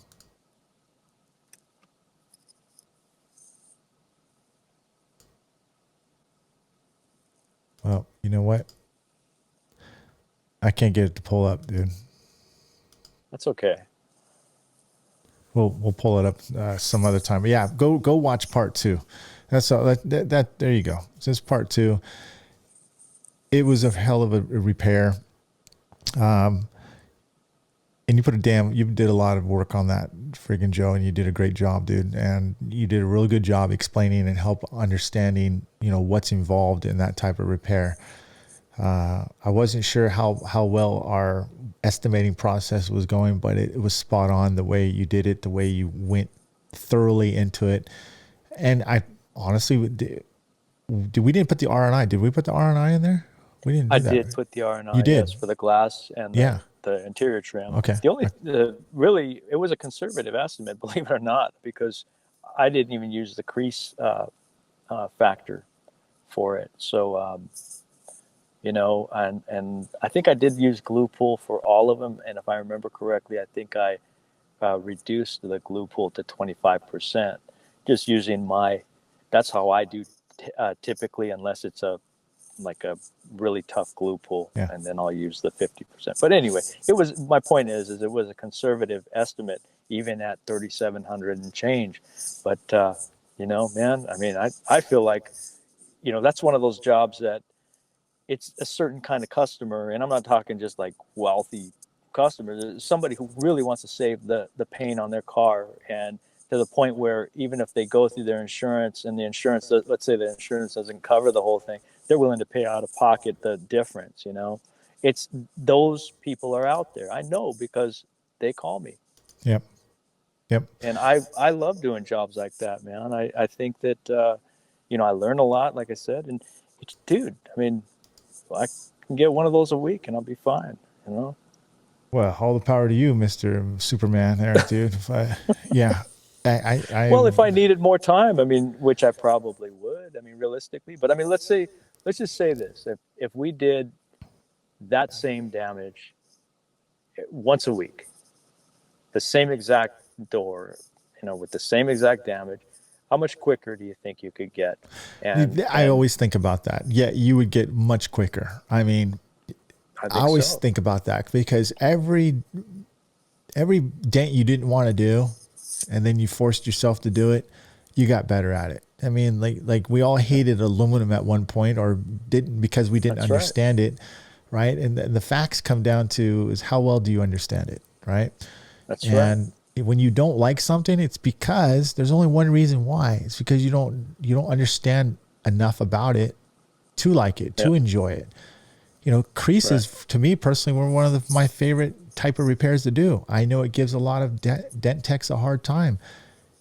Well, you know what? I can't get it to pull up, dude. That's okay. We'll pull it up some other time. But yeah, go watch part 2. That's all. That there you go. This is part 2. It was a hell of a repair. And you did a lot of work on that friggin' Joe, and you did a great job, dude. And you did a really good job explaining and help understanding, what's involved in that type of repair. I wasn't sure how well our estimating process was going, but it was spot on the way you did it, the way you went thoroughly into it. And I honestly, we didn't put the R&I. Did we put the R&I in there? We didn't do that. I did put the R&I. You did? Yes, for the glass and the interior trim. Okay. The only, really, it was a conservative estimate, believe it or not, because I didn't even use the crease factor for it. So, and I think I did use glue pool for all of them. And if I remember correctly, I think I reduced the glue pool to 25%, just using that's how I do typically, unless it's a really tough glue pool, and then I'll use the 50%. But anyway, my point is it was a conservative estimate, even at 3,700 and change. But, man, I mean, I feel like, that's one of those jobs that it's a certain kind of customer, and I'm not talking just like wealthy customers, somebody who really wants to save the paint on their car, and to the point where even if they go through their insurance and the insurance, let's say the insurance doesn't cover the whole thing, they're willing to pay out of pocket the difference. It's those people are out there. I know because they call me. Yep. And I love doing jobs like that, man. I think that, I learn a lot, like I said, and dude, I mean, I can get one of those a week and I'll be fine, Well, all the power to you, Mr. Superman there, dude. Well, if I needed more time, I mean, which I probably would, I mean, realistically, but I mean, let's just say this. If we did that same damage once a week, the same exact door, with the same exact damage, how much quicker do you think you could get? I always think about that. Yeah, you would get much quicker. I mean, I always think about that because every dent you didn't want to do, and then you forced yourself to do it, you got better at it. I mean, like we all hated aluminum at one point, or didn't, because we didn't understand it, right? And the facts come down to is how well do you understand it, right? That's right. And when you don't like something, it's because there's only one reason why. It's because you don't understand enough about it to like it, to enjoy it. Creases to me personally were one of my favorite type of repairs to do. I know it gives a lot of dent techs a hard time.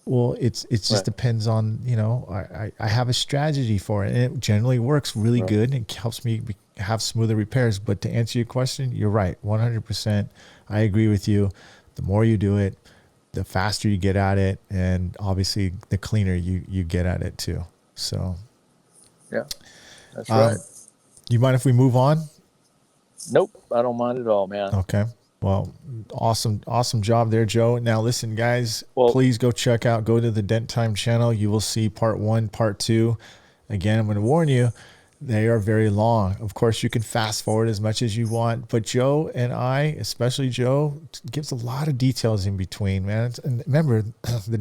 Well, it just depends on, I have a strategy for it, and it generally works really good and helps me have smoother repairs. But to answer your question, you're right. 100%. I agree with you. The more you do it, the faster you get at it, and obviously the cleaner you get at it too. So, yeah, that's right. You mind if we move on? Nope, I don't mind at all, man. Okay. Well, awesome job there, Joe. Now listen, guys, Well, please go to the Dent Time channel. You will see part 1, part 2. Again, I'm going to warn you, they are very long. Of course, you can fast forward as much as you want, but Joe and I, especially Joe, gives a lot of details in between, man. And remember, the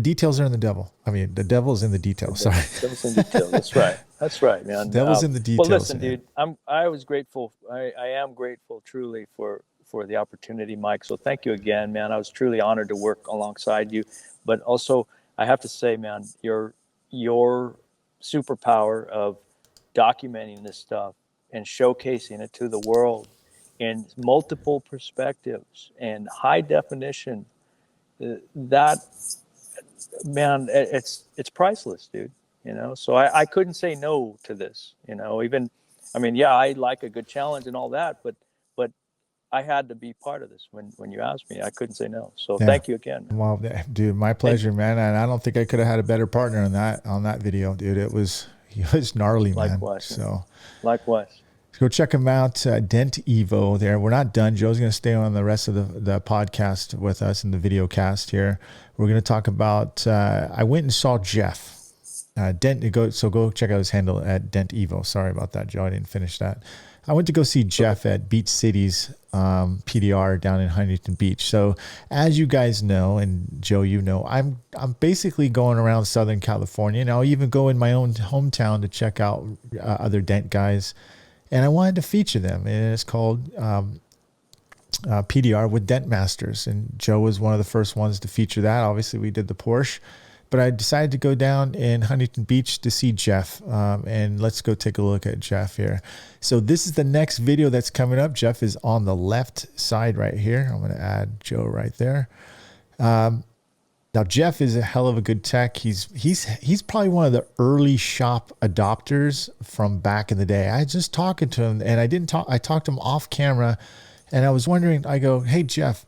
details are in the devil. I mean, the devil's in the details. Sorry. Devil's in detail. That's right. That's right, man. Devil's in the details. Well, listen, man. dude, I was grateful. I am grateful truly for the opportunity, Mike. So thank you again, man. I was truly honored to work alongside you. But also, I have to say, man, your superpower of documenting this stuff and showcasing it to the world in multiple perspectives and high definition, that, man, it's priceless, dude. You know, so I couldn't say no to this. You know, even, I mean, yeah, I like a good challenge and all that, but I had to be part of this when you asked me. I couldn't say no. So thank you again, man. Well, dude, my pleasure, man. And I don't think I could have had a better partner on that video, dude. It was gnarly, man. Likewise. So likewise. Go check him out, Dent Evo there. We're not done. Joe's going to stay on the rest of the podcast with us in the video cast here. We're going to talk about, I went and saw Jeff. Go check out his handle at Dent Evo. Sorry about that, Joe. I didn't finish that. I went to go see Jeff at Beach City's PDR down in Huntington Beach. So as you guys know, and Joe, you know, I'm basically going around Southern California, and I'll even go in my own hometown to check out other Dent guys. And I wanted to feature them, and it's called PDR with Dent Masters. And Joe was one of the first ones to feature that. Obviously, we did the Porsche. But I decided to go down in Huntington Beach to see Jeff. And let's go take a look at Jeff here. So this is the next video that's coming up. Jeff is on the left side right here. I'm going to add Joe right there. Now, Jeff is a hell of a good tech. He's probably one of the early shop adopters from back in the day. I was just talking to him, and I talked to him off camera, and I was wondering, I go, hey, Jeff,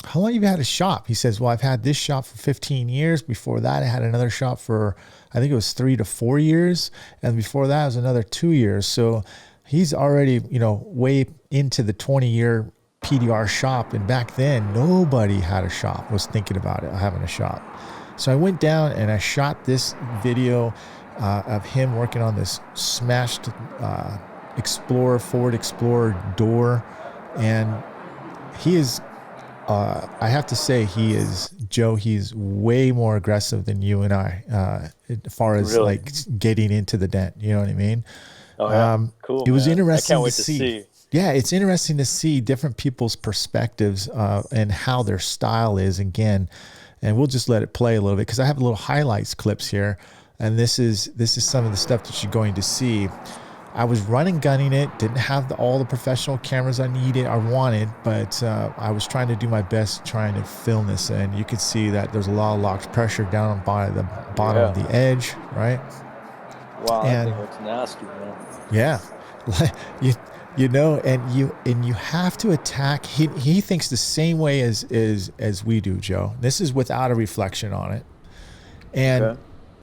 how long have you had a shop? He says, well, I've had this shop for 15 years. Before that, I had another shop for, I think it was 3 to 4 years. And before that, it was another 2 years. So he's already, way into the 20-year PDR shop. And back then, nobody had a shop, was thinking about it, having a shop. So I went down and I shot this video of him working on this smashed Ford Explorer door. And he is... I have to say he's way more aggressive than you and I, as far as really? like getting into the dent. You know what I mean? Oh, yeah. Cool. It was man. interesting I can't wait to see. Yeah, it's interesting to see different people's perspectives and how their style is again. And we'll just let it play a little bit because I have little highlights clips here, and this is some of the stuff that you're going to see. I was gunning it, didn't have all the professional cameras I wanted, but I was trying to do my best trying to film this, and you can see that there's a lot of locked pressure down by the bottom of the edge, right? Wow, and, that thing looks nasty, man. Yeah, and you have to attack. He thinks the same way as we do, Joe. This is without a reflection on it, and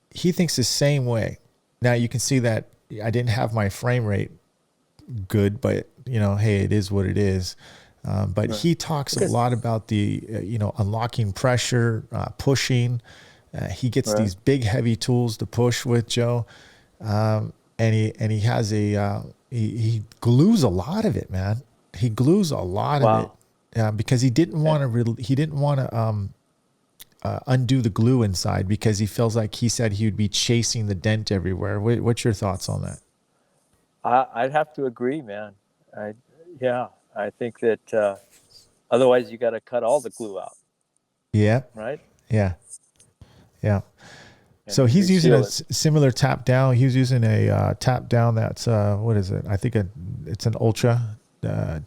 he thinks the same way. Now you can see that I didn't have my frame rate good, but hey, it is what it is. But he talks a lot about the, unlocking pressure, pushing. He gets these big, heavy tools to push with, Joe. And he has he glues a lot of it, man. He glues a lot of it because he didn't want to undo the glue inside because he feels like he said he would be chasing the dent everywhere. What's your thoughts on that? I'd have to agree, man. I think that otherwise you got to cut all the glue out. Yeah. Right. Yeah. Yeah. And so he's using a similar tap down. He was using a tap down that's what is it? I think it's an Ultra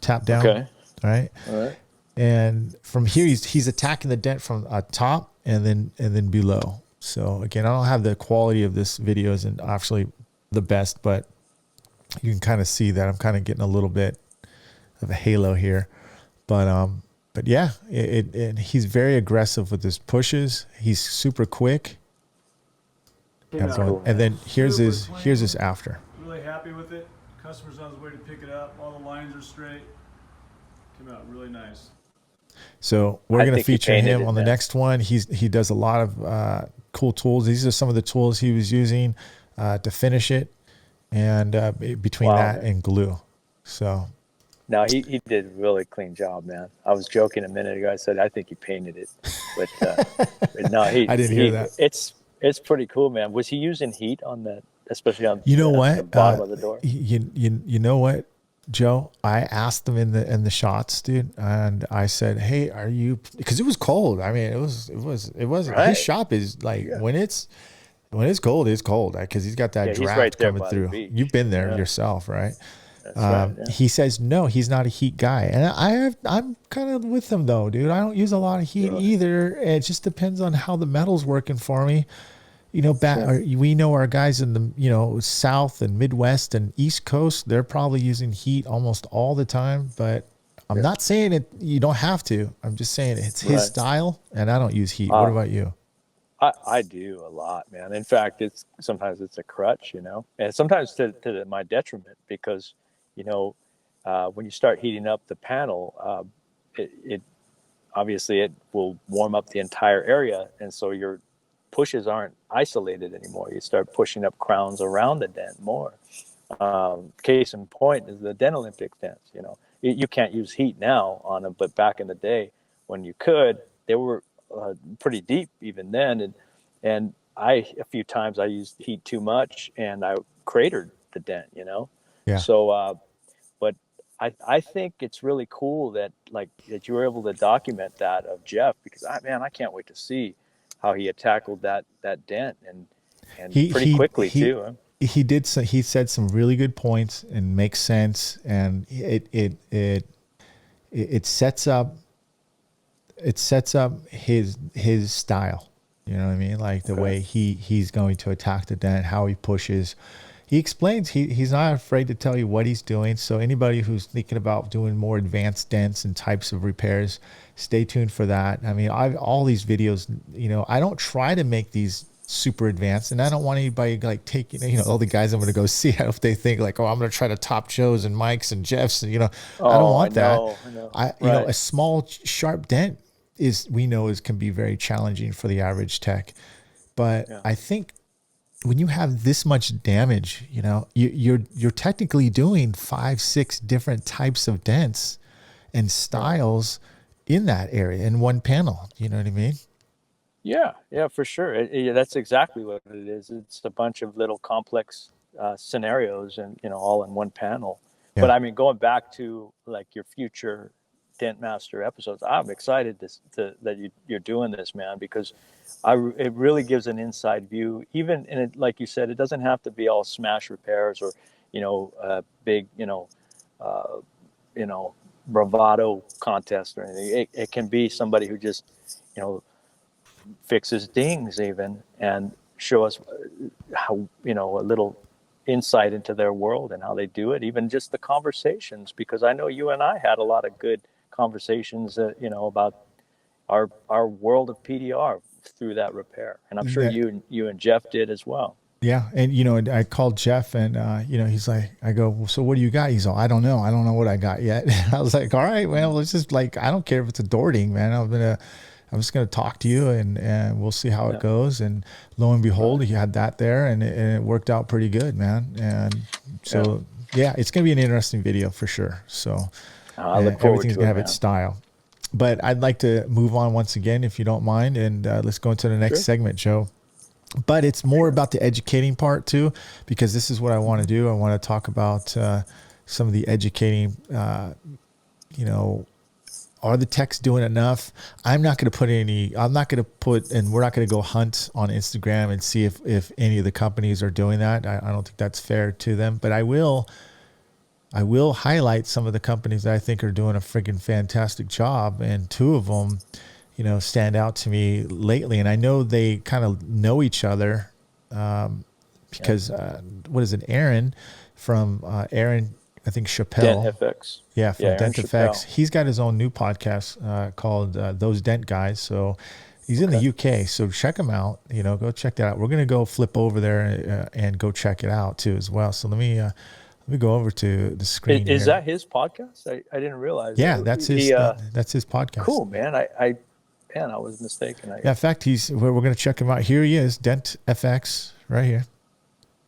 tap down. Okay. Right. All right. And from here, he's attacking the dent from top and then below. So again, I don't have the quality of this video isn't actually the best, but you can kind of see that I'm kind of getting a little bit of a halo here. But yeah, he's very aggressive with his pushes. He's super quick. And then here's his after. Really happy with it. Customer's on his way to pick it up. All the lines are straight. Came out really nice. So we're I going to think he feature painted him it, on the man. next one. He does a lot of cool tools. These are some of the tools he was using to finish it, and between Wow, that man. and glue. So No, he did a really clean job, man. I was joking a minute ago. I said I think he painted it, but no, I didn't hear that. it's pretty cool, man. Was he using heat on that, especially on You know the what? bottom of the door? You know what, Joe? I asked him in the shots, dude, and I said, "Hey, are you?" Because it was cold. I mean, it was his Right. shop is like Yeah. when it's cold, it's cold because he's got that Yeah, he's draft right there coming by the through. beach. You've been there Yeah, yourself, right? that's right. Yeah. He says no, he's not a heat guy, and I'm kind of with him though, dude. I don't use a lot of heat Really? either. It just depends on how the metal's working for me. You know, Sure. we know our guys in the South and Midwest and East Coast, they're probably using heat almost all the time. But I'm Yeah. not saying it. You don't have to. I'm just saying it's his Right. style, and I don't use heat. What about you? I do a lot, man. In fact, sometimes it's a crutch, and sometimes to my detriment because, when you start heating up the panel, it obviously it will warm up the entire area, and so your pushes aren't isolated anymore. You start pushing up crowns around the dent more. Case in point is the Dent Olympic dents. You can't use heat now on them, but back in the day when you could, they were pretty deep even then, and a few times I used heat too much and I cratered the dent. Yeah. So, but I think it's really cool that you were able to document that of Jeff, because I can't wait to see how he had tackled that dent and pretty quickly too. Huh? He said some really good points and makes sense, and it sets up his style. You know what I mean? Like the way he's going to attack the dent, how he pushes. He explains he's not afraid to tell you what he's doing. So anybody who's thinking about doing more advanced dents and types of repairs, stay tuned for that. I mean, all these videos, I don't try to make these super advanced, and I don't want anybody like taking, all the guys I'm going to go see, if they think like, oh, I'm going to try to top Joe's and Mike's and Jeff's, and I don't want that. I know. A small sharp dent can be very challenging for the average tech, but I think when you have this much damage, you're technically doing 5-6 different types of dents and styles in that area in one panel. You know what I mean? Yeah, for sure. That's exactly what it is. It's a bunch of little complex scenarios, and all in one panel. Yeah. But I mean, going back to like your future Dent Master episodes, I'm excited that you're doing this, man, because it really gives an inside view. Even in it, like you said, it doesn't have to be all smash repairs or big bravado contest or anything. It can be somebody who just fixes dings even, and show us how a little insight into their world and how they do it, even just the conversations, because I know you and I had a lot of good conversations about our world of PDR through that repair, and I'm sure you and Jeff did as well. Yeah. And, I called Jeff and, he's like, I go, well, so what do you got? He's all, I don't know what I got yet. I was like, all right, well, let's just I don't care if it's a door ding, man. I'm just going to talk to you and we'll see how it goes. And lo and behold, he had that there and it worked out pretty good, man. And so, yeah, it's going to be an interesting video for sure. So I look forward everything's to going to it, have man. its style. But I'd like to move on once again, if you don't mind, and let's go into the next segment, Joe. But it's more about the educating part too, because this is what I want to do. I want to talk about some of the educating, are the techs doing enough? I'm not going to put and we're not going to go hunt on Instagram and see if any of the companies are doing that. I don't think that's fair to them, but I will highlight some of the companies that I think are doing a friggin' fantastic job. And two of them, stand out to me lately. And I know they kind of know each other because what is it? Aaron from I think Chappelle. Dent FX. Yeah, from Aaron Dent FX. Chappelle. He's got his own new podcast called Those Dent Guys. So he's in the UK. So check him out. Go check that out. We're going to go flip over there and go check it out too as well. So let Let me go over to the screen Is here. that his podcast? I didn't realize. Yeah, that's his. That's his podcast. Cool, man. Man, I was mistaken. Yeah, in fact, we're going to check him out. Here he is, Dent FX, right here.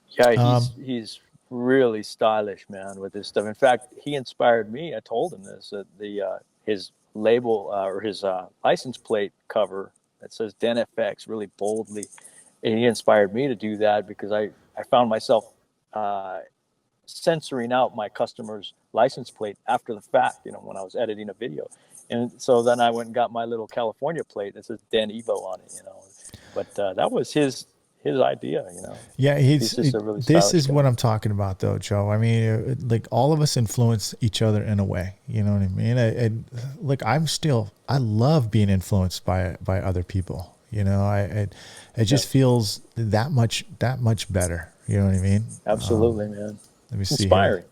Yeah, he's really stylish, man, with his stuff. In fact, he inspired me. I told him this that his label or his license plate cover that says Dent FX really boldly, and he inspired me to do that because I found myself censoring out my customer's license plate after the fact, when I was editing a video. And so then I went and got my little California plate that says Den Evo on it, But that was his idea, Yeah, he's just a really this is guy. what I'm talking about, though, Joe. I mean, like all of us influence each other in a way. You know what I mean? Like I love being influenced by other people. It just feels that much better. You know what I mean? Absolutely, man. Let me see. Inspiring. Here.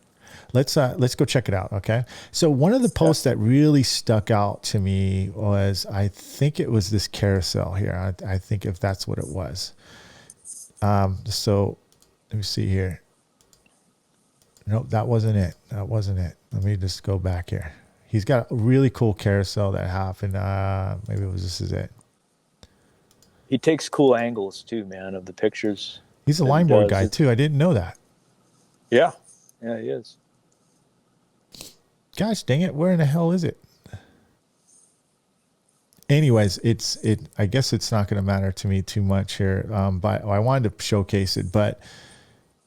Let's go check it out. Okay. So one of the posts that really stuck out to me was, I think it was this carousel here. I think if that's what it was. So let me see here. Nope, that wasn't it. Let me just go back here. He's got a really cool carousel that happened. Maybe this is it. He takes cool angles too, man, of the pictures. He's a line board guy too. I didn't know that. Yeah, he is. Gosh dang it! Where in the hell is it? Anyways, I guess it's not going to matter to me too much here. But I wanted to showcase it. But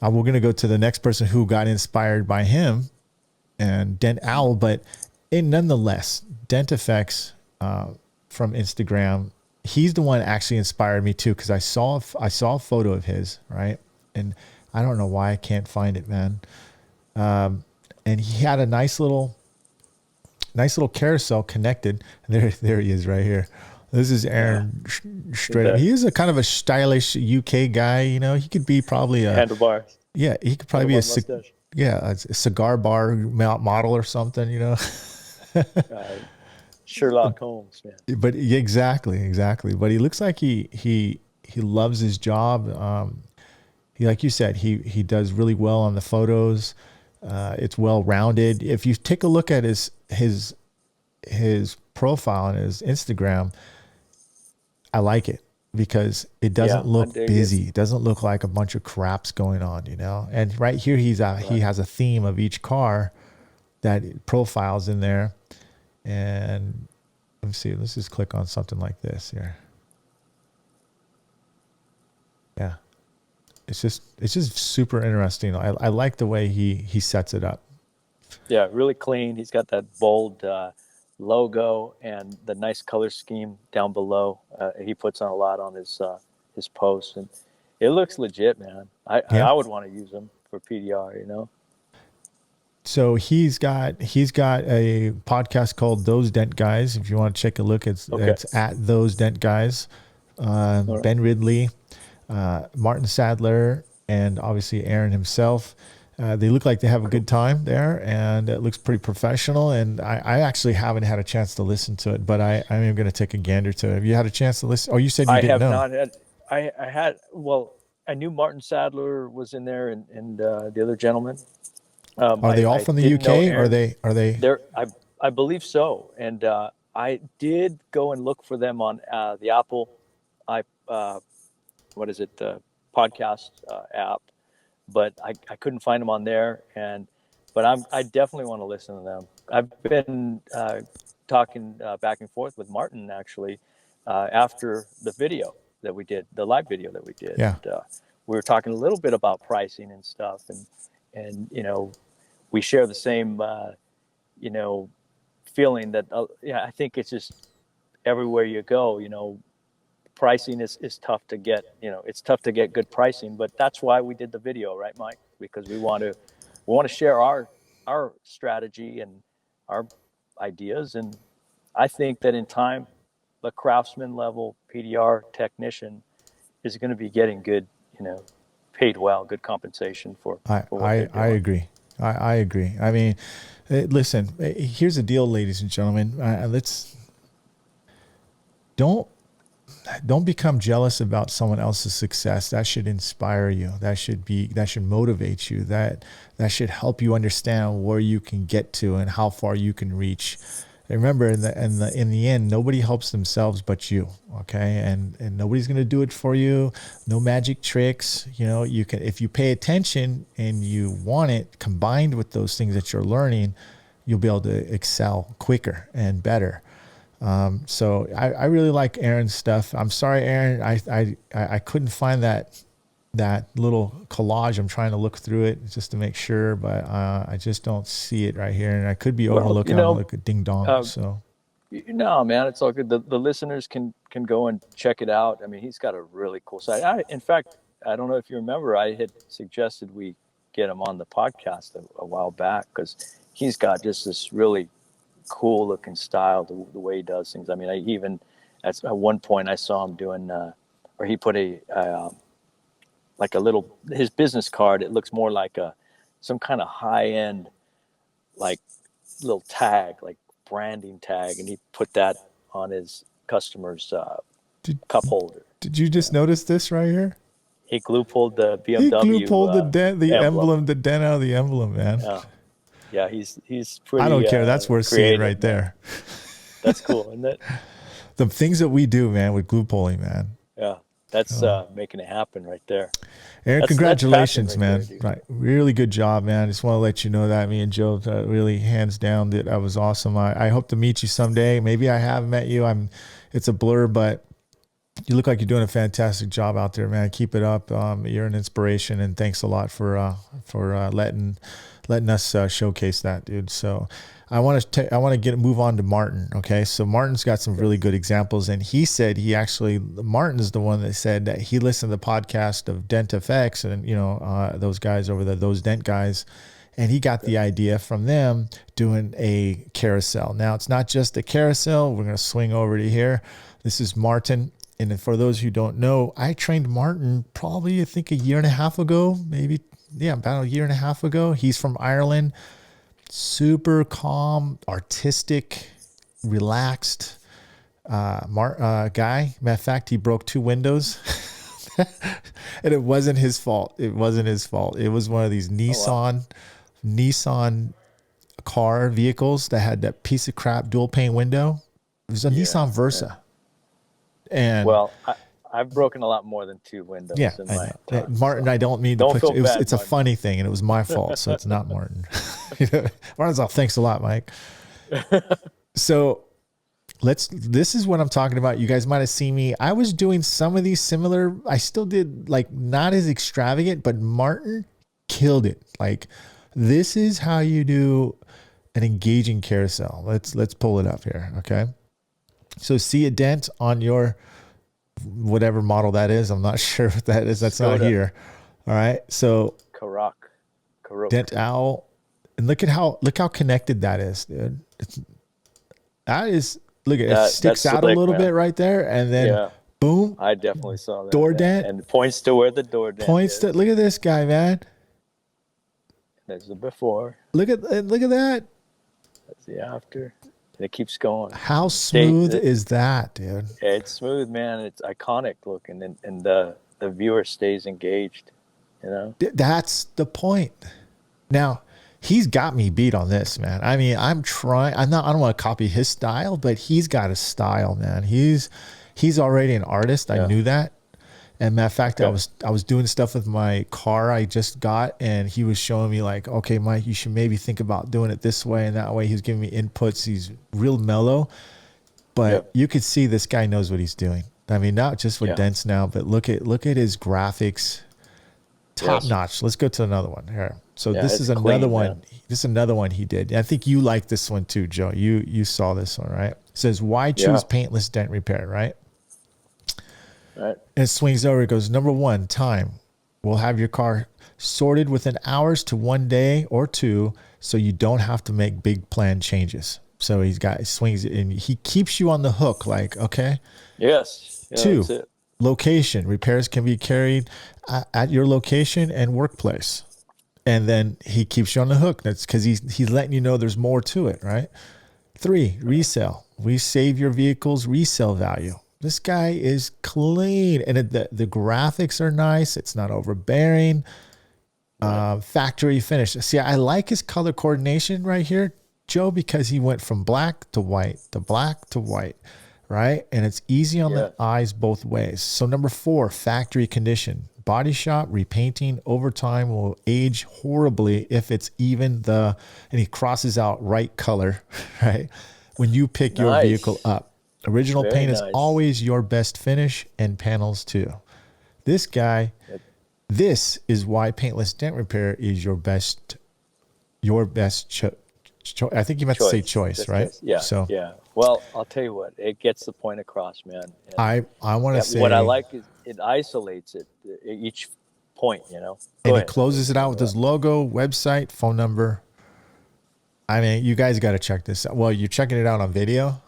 we're going to go to the next person who got inspired by him, and Dent Owl. But nonetheless, Dent Effects from Instagram. He's the one that actually inspired me too, because I saw a photo of his, right, and I don't know why I can't find it, man. And he had a nice little carousel connected. And there he is right here. This is Aaron straight up. He is a kind of a stylish UK guy. He could be probably a handlebar. Yeah, he could probably be a cigar bar model or something. Sherlock Holmes, man. But exactly. But he looks like he loves his job. Like you said, he does really well on the photos. It's well rounded. If you take a look at his profile on his Instagram, I like it because it doesn't look busy. It doesn't look like a bunch of craps going on, And right here, he has a theme of each car that profiles in there. And let me see. Let's just click on something like this here. Yeah. It's just super interesting. I like the way he sets it up. Yeah, really clean. He's got that bold logo and the nice color scheme down below. He puts on a lot on his posts, and it looks legit, man. I would want to use him for PDR, So he's got a podcast called Those Dent Guys. If you want to take a look, it's at Those Dent Guys. Right. Ben Ridley, Martin Sadler, and obviously Aaron himself. They look like they have a good time there, and it looks pretty professional. And I actually haven't had a chance to listen to it, but I am going to take a gander to it. Have you had a chance to listen? Oh, you said you didn't know. I have not had. I had. Well, I knew Martin Sadler was in there, and the other gentleman. Are they all from the UK? Are they? They're, I believe so. And I did go and look for them on the Apple, podcast app, but I couldn't find them on there. But I definitely want to listen to them. I've been talking back and forth with Martin actually after the video that we did, the live video that we did. Yeah. And, we were talking a little bit about pricing and stuff, and we share the same, feeling that, I think it's just everywhere you go, pricing is tough to get, it's tough to get good pricing, but that's why we did the video, right, Mike? Because we want to share our strategy and our ideas. And I think that in time, the craftsman level PDR technician is going to be getting good, paid well, good compensation for what they're doing. I agree. I agree. I mean, listen, here's the deal, ladies and gentlemen. don't become jealous about someone else's success. That should inspire you. That should motivate you. That should help you understand where you can get to and how far you can reach. Remember, in the end, nobody helps themselves but you. Okay, and nobody's gonna do it for you. No magic tricks. You know, you can, if you pay attention and you want it combined with those things that you're learning, you'll be able to excel quicker and better. So I really like Aaron's stuff. I'm sorry, Aaron, I couldn't find that little collage. I'm trying to look through it just to make sure, but I just don't see it right here, and I could be overlooking like a ding dong. So no, man, it's all good. The listeners can go and check it out. I mean, he's got a really cool site. In fact, I don't know if you remember, I had suggested we get him on the podcast a while back, because he's got just this really cool looking style, the way he does things. I mean, at one point I saw him doing, or he put like a little, his business card, it looks more like some kind of high end, like little tag, like branding tag. And he put that on his customer's cup holder. Did you just notice this right here? He glue pulled the BMW. He glue pulled the emblem, the dent out of the emblem, man. Yeah, he's pretty. I don't care. That's worth seeing right there. That's cool, isn't it? The things that we do, man, with glue pulling, man. Yeah, that's making it happen right there. Aaron, congratulations, man. There, right, really good job, man. I just want to let you know that me and Joe really hands down that was awesome. I hope to meet you someday. Maybe I have met you. It's a blur, but you look like you're doing a fantastic job out there, man. Keep it up. You're an inspiration, and thanks a lot for letting us showcase that, dude. So I want to move on to Martin. Okay, so Martin's got some really good examples, and he said Martin is the one that said that he listened to the podcast of Dent FX and those guys over there, those Dent guys, and he got the idea from them doing a carousel. Now it's not just a carousel. We're gonna swing over to here. This is Martin. And for those who don't know, I trained Martin probably, I think, a year and a half ago, about a year and a half ago. He's from Ireland. Super calm, artistic, relaxed guy. Matter of fact, he broke 2 windows. And it wasn't his fault. It was one of these Nissan car vehicles that had that piece of crap dual pane window. It was a Nissan Versa. Yeah. And I've broken a lot more than 2 windows. Yeah, in my time, Martin, so I don't mean to put you. It's a funny thing, and it was my fault, so it's not Martin. Martin's all, thanks a lot, Mike. So this is what I'm talking about. You guys might have seen me. I was doing some of these similar. I still did, like, not as extravagant, but Martin killed it. Like, this is how you do an engaging carousel. Let's pull it up here, okay? So see a dent on your whatever model that is. I'm not sure what that is. That's Skoda. Not here. All right. So Karoq. Dent owl. And look how connected that is, dude. It sticks out a little bit right there. And then boom. I definitely saw that. Door dent. And points to where the door dent is. Look at this guy, man. There's the before. Look at that. That's the after. And it keeps going. How smooth is that, dude? It's smooth, man. It's iconic looking, and the viewer stays engaged. That's the point. Now, he's got me beat on this, man. I mean, I'm trying. I don't want to copy his style, but he's got a style, man. He's already an artist. I knew that. And matter of fact, I was doing stuff with my car I just got, and he was showing me, like, okay, Mike, you should maybe think about doing it this way and that way. He was giving me inputs. He's real mellow, but you could see this guy knows what he's doing. I mean, not just with dents now, but look at his graphics, top notch. Let's go to another one here. So this is another one. Man. This is another one he did. I think you like this one too, Joe. You saw this one, right? It says, why choose paintless dent repair, right? Right. And it swings over. It goes, number 1, time. We'll have your car sorted within hours to 1 day or 2, so you don't have to make big plan changes. So he swings it, and he keeps you on the hook. Like, okay. Yes. 2, location. Repairs can be carried at your location and workplace. And then he keeps you on the hook. That's because he's letting you know there's more to it, right? 3, resale. We save your vehicle's resale value. This guy is clean, and the graphics are nice. It's not overbearing. Factory finish. See, I like his color coordination right here, Joe, because he went from black to white to black to white, right? And it's easy on the eyes both ways. So number 4, factory condition. Body shop, repainting over time will age horribly if it's even and he crosses out right color, right? When you pick your vehicle up. Original paint is always your best finish, and panels too. This guy, this is why Paintless Dent Repair is your best I think you meant to say choice, right? Yeah. So yeah. Well, I'll tell you what, it gets the point across, man. And I want to say what I like is it isolates it each point, you know. And it closes it out with his logo, website, phone number. I mean, you guys got to check this out. Well, you're checking it out on video,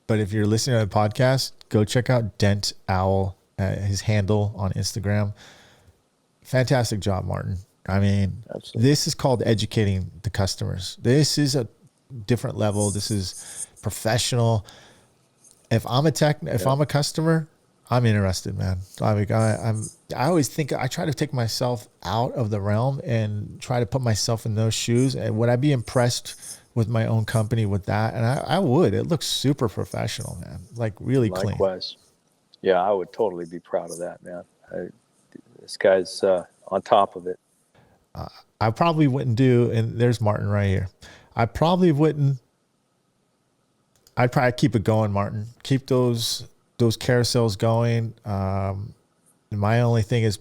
but if you're listening to the podcast, go check out Dent Owl, his handle on Instagram. Fantastic job, Martin. I mean, absolutely. This is called educating the customers. This is a different level. This is professional. If I'm I'm a customer, I'm interested, man. I mean, I always think I try to take myself out of the realm and try to put myself in those shoes. And would I be impressed with my own company with that? And I would. It looks super professional, man. Like really clean. Likewise. Yeah, I would totally be proud of that, man. This guy's on top of it. I probably wouldn't do, and there's Martin right here. I'd probably keep it going, Martin. Keep those carousels going. My only thing is,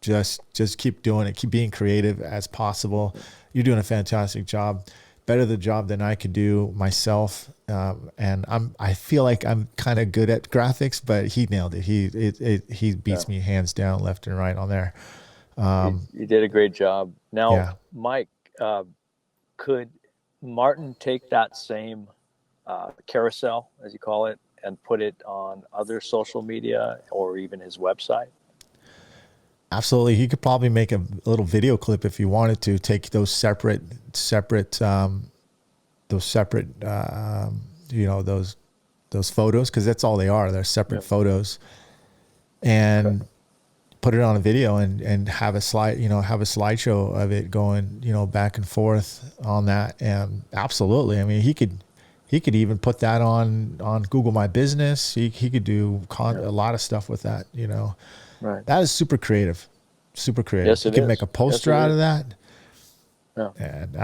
just keep doing it. Keep being creative as possible. You're doing a fantastic job. Better the job than I could do myself. And I feel like I'm kind of good at graphics, but he nailed it. He beats me hands down, left and right on there. You did a great job. Now, Mike, could Martin take that same carousel, as you call it, and put it on other social media or even his website? Absolutely. He could probably make a little video clip if he wanted to take those separate, those photos, because that's all they are. They're separate photos, and put it on a video and have a slideshow of it going, back and forth on that. And absolutely. I mean, he could even put that on Google My Business. He could do a lot of stuff with that, Right. That is super creative. Yes, he could make a poster out of that. Yeah. And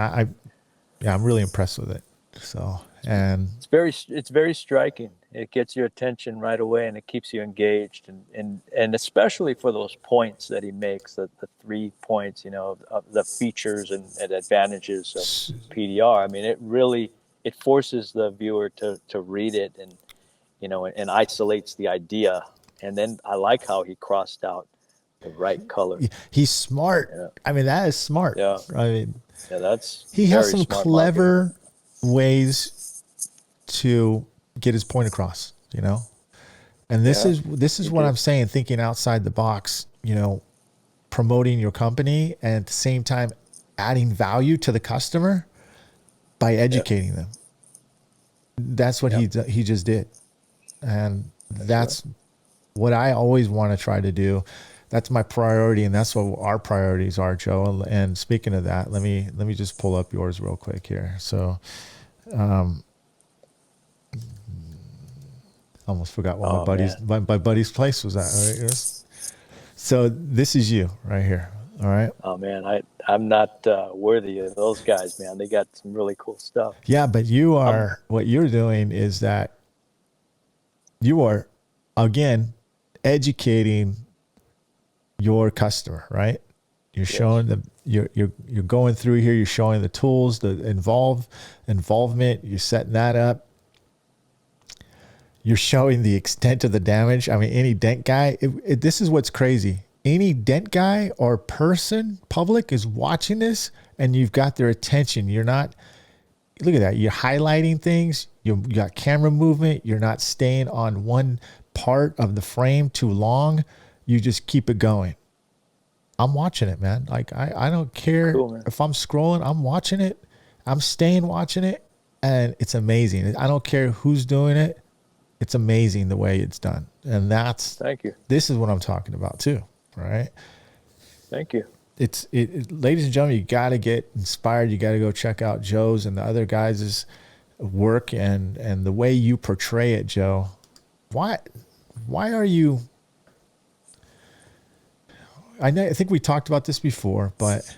I'm really impressed with it. So, and it's very striking. It gets your attention right away, and it keeps you engaged, and especially for those points that he makes, the 3 points, of the features and advantages of PDR. I mean, it forces the viewer to read it and isolates the idea. And then I like how he crossed out the right color. He's smart. Yeah. I mean, that is smart. Yeah. I mean, he has some clever ways to get his point across, and this is what I'm saying, thinking outside the box, promoting your company and at the same time adding value to the customer by educating them. That's what he just did. And that's what I always want to try to do. That's my priority, and that's what our priorities are, Joe. And speaking of that, let me just pull up yours real quick here. So, almost forgot what my buddy's place was at. Right? So this is you right here. All right. Oh man, I'm not worthy of those guys, man. They got some really cool stuff. Yeah, but you are. What you're doing is that you are, again, educating your customer, right? You're showing them, you're going through here, you're showing the tools, the involvement, you're setting that up. You're showing the extent of the damage. I mean, any dent guy, this is what's crazy. Any dent guy or person, public, is watching this, and you've got their attention. You're not, look at that. You're highlighting things. You got camera movement. You're not staying on one part of the frame too long. You just keep it going. I'm watching it, man. Like, I don't care if I'm scrolling. I'm watching it. I'm staying watching it, and it's amazing. I don't care who's doing it. It's amazing the way it's done. And Thank you. this is what I'm talking about too, right? Thank you. Ladies and gentlemen, you got to get inspired. You got to go check out Joe's and the other guys' work and the way you portray it, Joe. Why are you, I think we talked about this before, but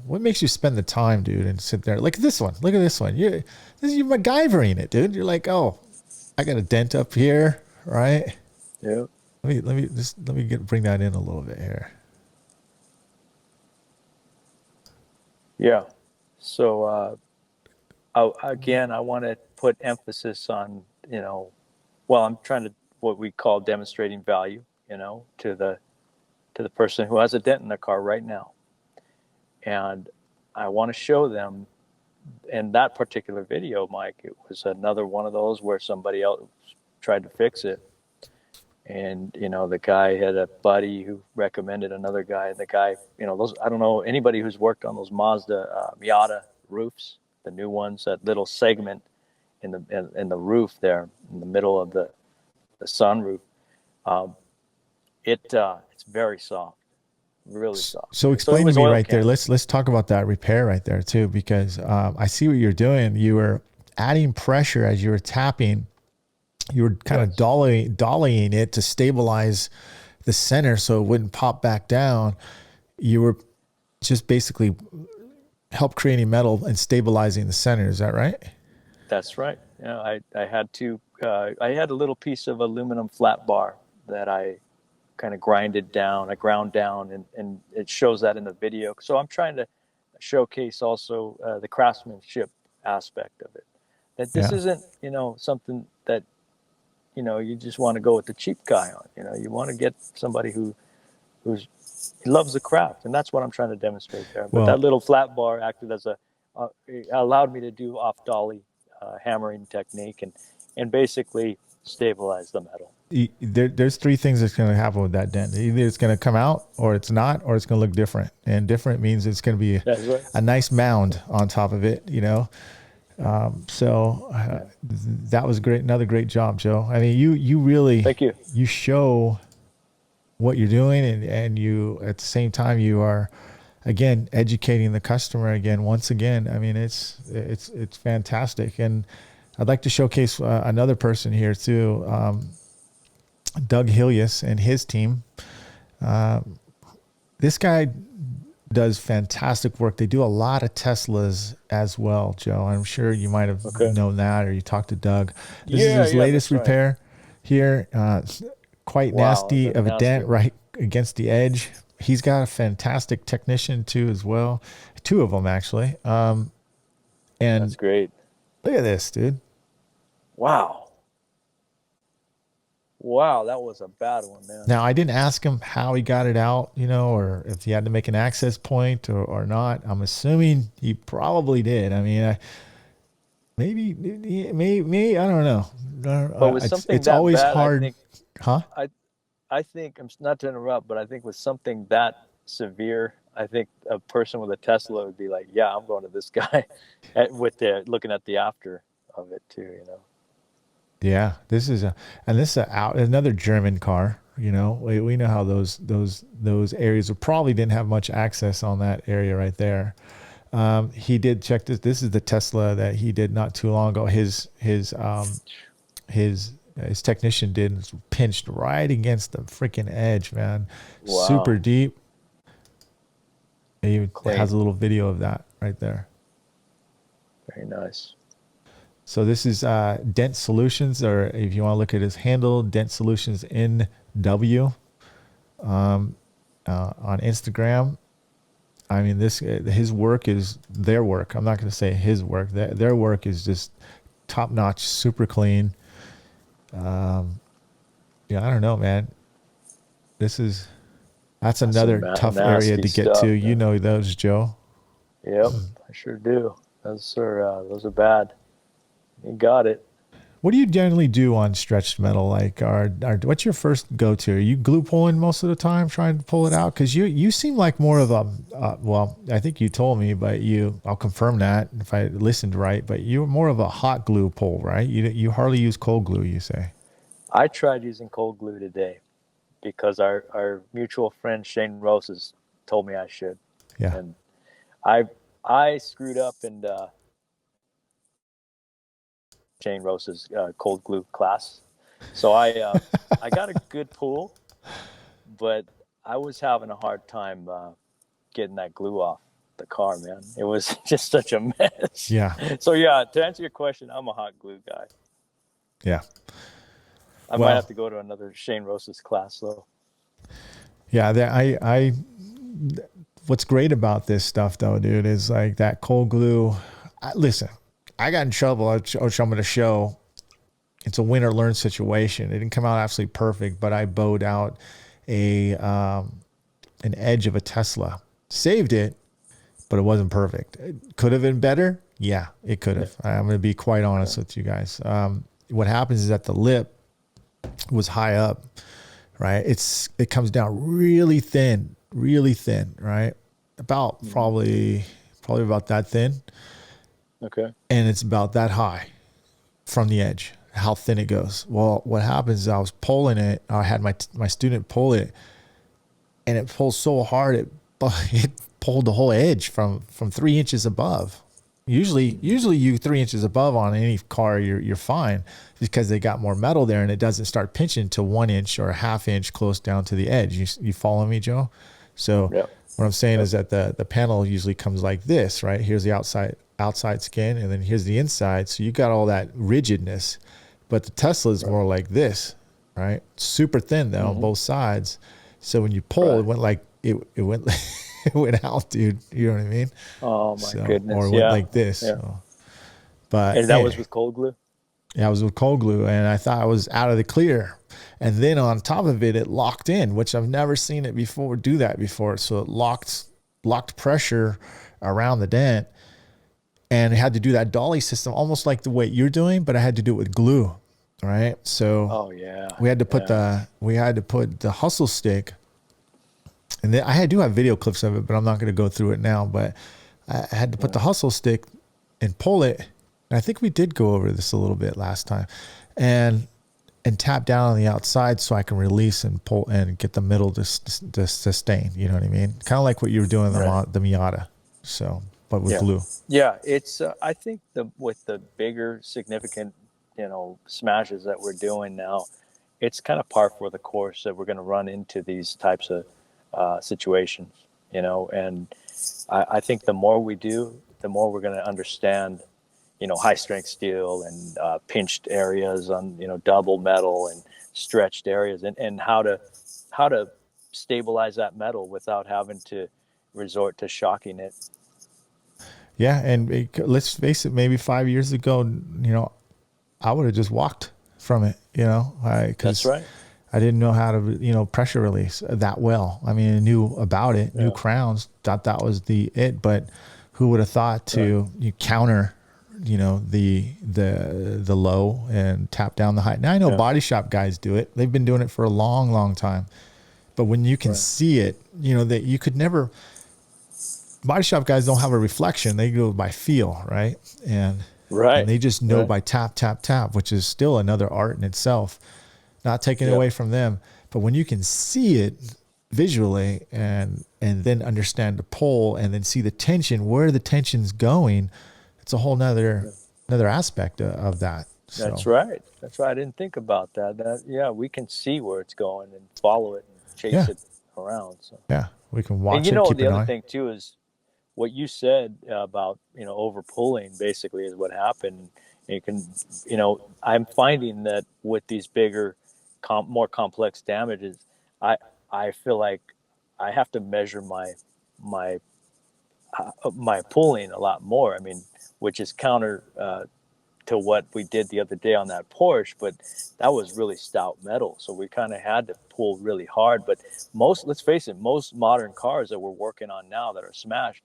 what makes you spend the time, dude, and sit there? Look at this one. Look at this one. You're MacGyvering it, dude. You're like, oh, I got a dent up here, right? Yeah. Let me bring that in a little bit here. Yeah. So I want to put emphasis on, I'm trying to what we call demonstrating value, to the person who has a dent in their car right now. And I want to show them in that particular video, Mike, it was another one of those where somebody else tried to fix it. And, the guy had a buddy who recommended another guy. And the guy, I don't know, anybody who's worked on those Mazda Miata roofs, the new ones, that little segment in the roof there, in the middle of the sunroof, it's very soft, really soft. So explain to me right there. Let's talk about that repair right there too, because I see what you're doing. You were adding pressure as you were tapping. You were kind of dollying it to stabilize the center so it wouldn't pop back down. You were just basically help creating metal and stabilizing the center. Is that right? That's right. Yeah, I had I had a little piece of aluminum flat bar that I kind of ground down, and it shows that in the video. So I'm trying to showcase also the craftsmanship aspect of it. That this isn't, something that, you just want to go with the cheap guy on. You want to get somebody who loves the craft, and that's what I'm trying to demonstrate there. But that little flat bar acted as allowed me to do off dolly hammering technique and basically stabilize the metal. There's three things that's going to happen with that dent. Either it's going to come out, or it's not, or it's going to look different. And different means it's going to be a nice mound on top of it, that was great. Another great job, Joe. I mean, you really, thank you. You show what you're doing, and you, at the same time, you are, again, educating the customer once again. I mean, it's fantastic. And I'd like to showcase another person here too. Doug Hilius and his team. This guy does fantastic work. They do a lot of Teslas as well, Joe. I'm sure you might have known that, or you talked to Doug. This is his latest repair here. Quite nasty of a dent right against the edge. He's got a fantastic technician too as well. Two of them actually. And that's great. Look at this, dude. Wow, that was a bad one, man. Now, I didn't ask him how he got it out, or if he had to make an access point or not. I'm assuming he probably did. I mean, maybe I don't know. But with something it's always bad, hard. I think, I'm not to interrupt, but I think with something that severe, I think a person with a Tesla would be like, yeah, I'm going to this guy looking at the after of it too, Yeah, this is another German car. We know how those areas probably didn't have much access on that area right there. He did check this. This is the Tesla that he did not too long ago. His technician did, pinched right against the freaking edge, man. Wow. Super deep. He has a little video of that right there. Very nice. So this is Dent Solutions, or if you want to look at his handle, Dent Solutions NW on Instagram. I mean, his work is their work. I'm not going to say his work. Their work is just top notch, super clean. I don't know, man. That's another tough area to get to. Man. You know those, Joe. Yep, I sure do. Those are bad. You got it. What do you generally do on stretched metal? Like, what's your first go-to? Are you glue pulling most of the time, trying to pull it out? Because you seem like more of a well, I think you told me, but I'll confirm that if I listened right. But you're more of a hot glue pull, right? You hardly use cold glue, you say. I tried using cold glue today because our mutual friend Shane Roses told me I should, Yeah. and I screwed up and Shane Rose's cold glue class. So I got a good pull, but I was having a hard time getting that glue off the car, man. It was just such a mess. Yeah. So yeah, to answer your question, I'm a hot glue guy. Yeah. I might have to go to another Shane Rose's class though. Yeah, what's great about this stuff though, dude, is like that cold glue. Listen, I got in trouble. I'm going to show. It's a win or learn situation. It didn't come out absolutely perfect, but I bowed out an edge of a Tesla. Saved it, but it wasn't perfect. It could have been better. Yeah, it could have. I'm going to be quite honest with you guys. What happens is that the lip was high up, right? It comes down really thin, right? About probably about that thin. Okay. And it's about that high from the edge, how thin it goes. Well, what happens is I was pulling it. I had my student pull it, and it pulls so hard it pulled the whole edge from 3 inches above. Usually you 3 inches above on any car, you're fine because they got more metal there and it doesn't start pinching to 1 inch or a half inch close down to the edge. You follow me, Joe? So what I'm saying is that the panel usually comes like this, right? Here's the outside skin, and then here's the inside. So you got all that rigidness, but the Tesla is more like this, right? Super thin though on both sides. So when you pull, it went like it went. It went out, dude. You know what I mean? Oh my goodness! Or it went like this. Yeah. So. But and that was with cold glue. Yeah, I was with cold glue, and I thought I was out of the clear. And then on top of it, it locked in, which I've never seen it before. Do that before. So it locked pressure around the dent, and it had to do that dolly system, almost like the way you're doing, but I had to do it with glue, right? So we had to put the hustle stick. And then I do have video clips of it, but I'm not going to go through it now. But I had to put the hustle stick and pull it. And I think we did go over this a little bit last time, and tap down on the outside so I can release and pull and get the middle to sustain. You know what I mean? Kind of like what you were doing the Miata. So, but with glue. Yeah, it's. I think with the bigger, significant, smashes that we're doing now, it's kind of par for the course that we're going to run into these types of situations, and I think the more we do, the more we're going to understand, high strength steel and pinched areas on, double metal and stretched areas, and how to stabilize that metal without having to resort to shocking it. Yeah. And let's face it, maybe 5 years ago, I would have just walked from it, That's right. I didn't know how to, pressure release that well. I mean, I knew about it, knew crowns, thought that was it, but who would have thought to counter, the low and tap down the high. Now I know body shop guys do it. They've been doing it for a long, long time. But when you can see it, that you could never, body shop guys don't have a reflection. They go by feel, right? And they just know by tap, tap, tap, which is still another art in itself. Not taking it away from them, but when you can see it visually and then understand the pull and then see the tension, where the tension's going, it's a whole nother aspect of that. So. That's right. I didn't think about that. We can see where it's going and follow it and chase it around. So we can watch it. And the other thing too is what you said about over pulling basically is what happened. You can I'm finding that with these bigger more complex damages, I feel like I have to measure my pulling a lot more. I mean, which is counter to what we did the other day on that Porsche, but that was really stout metal, so we kind of had to pull really hard. But let's face it, most modern cars that we're working on now that are smashed,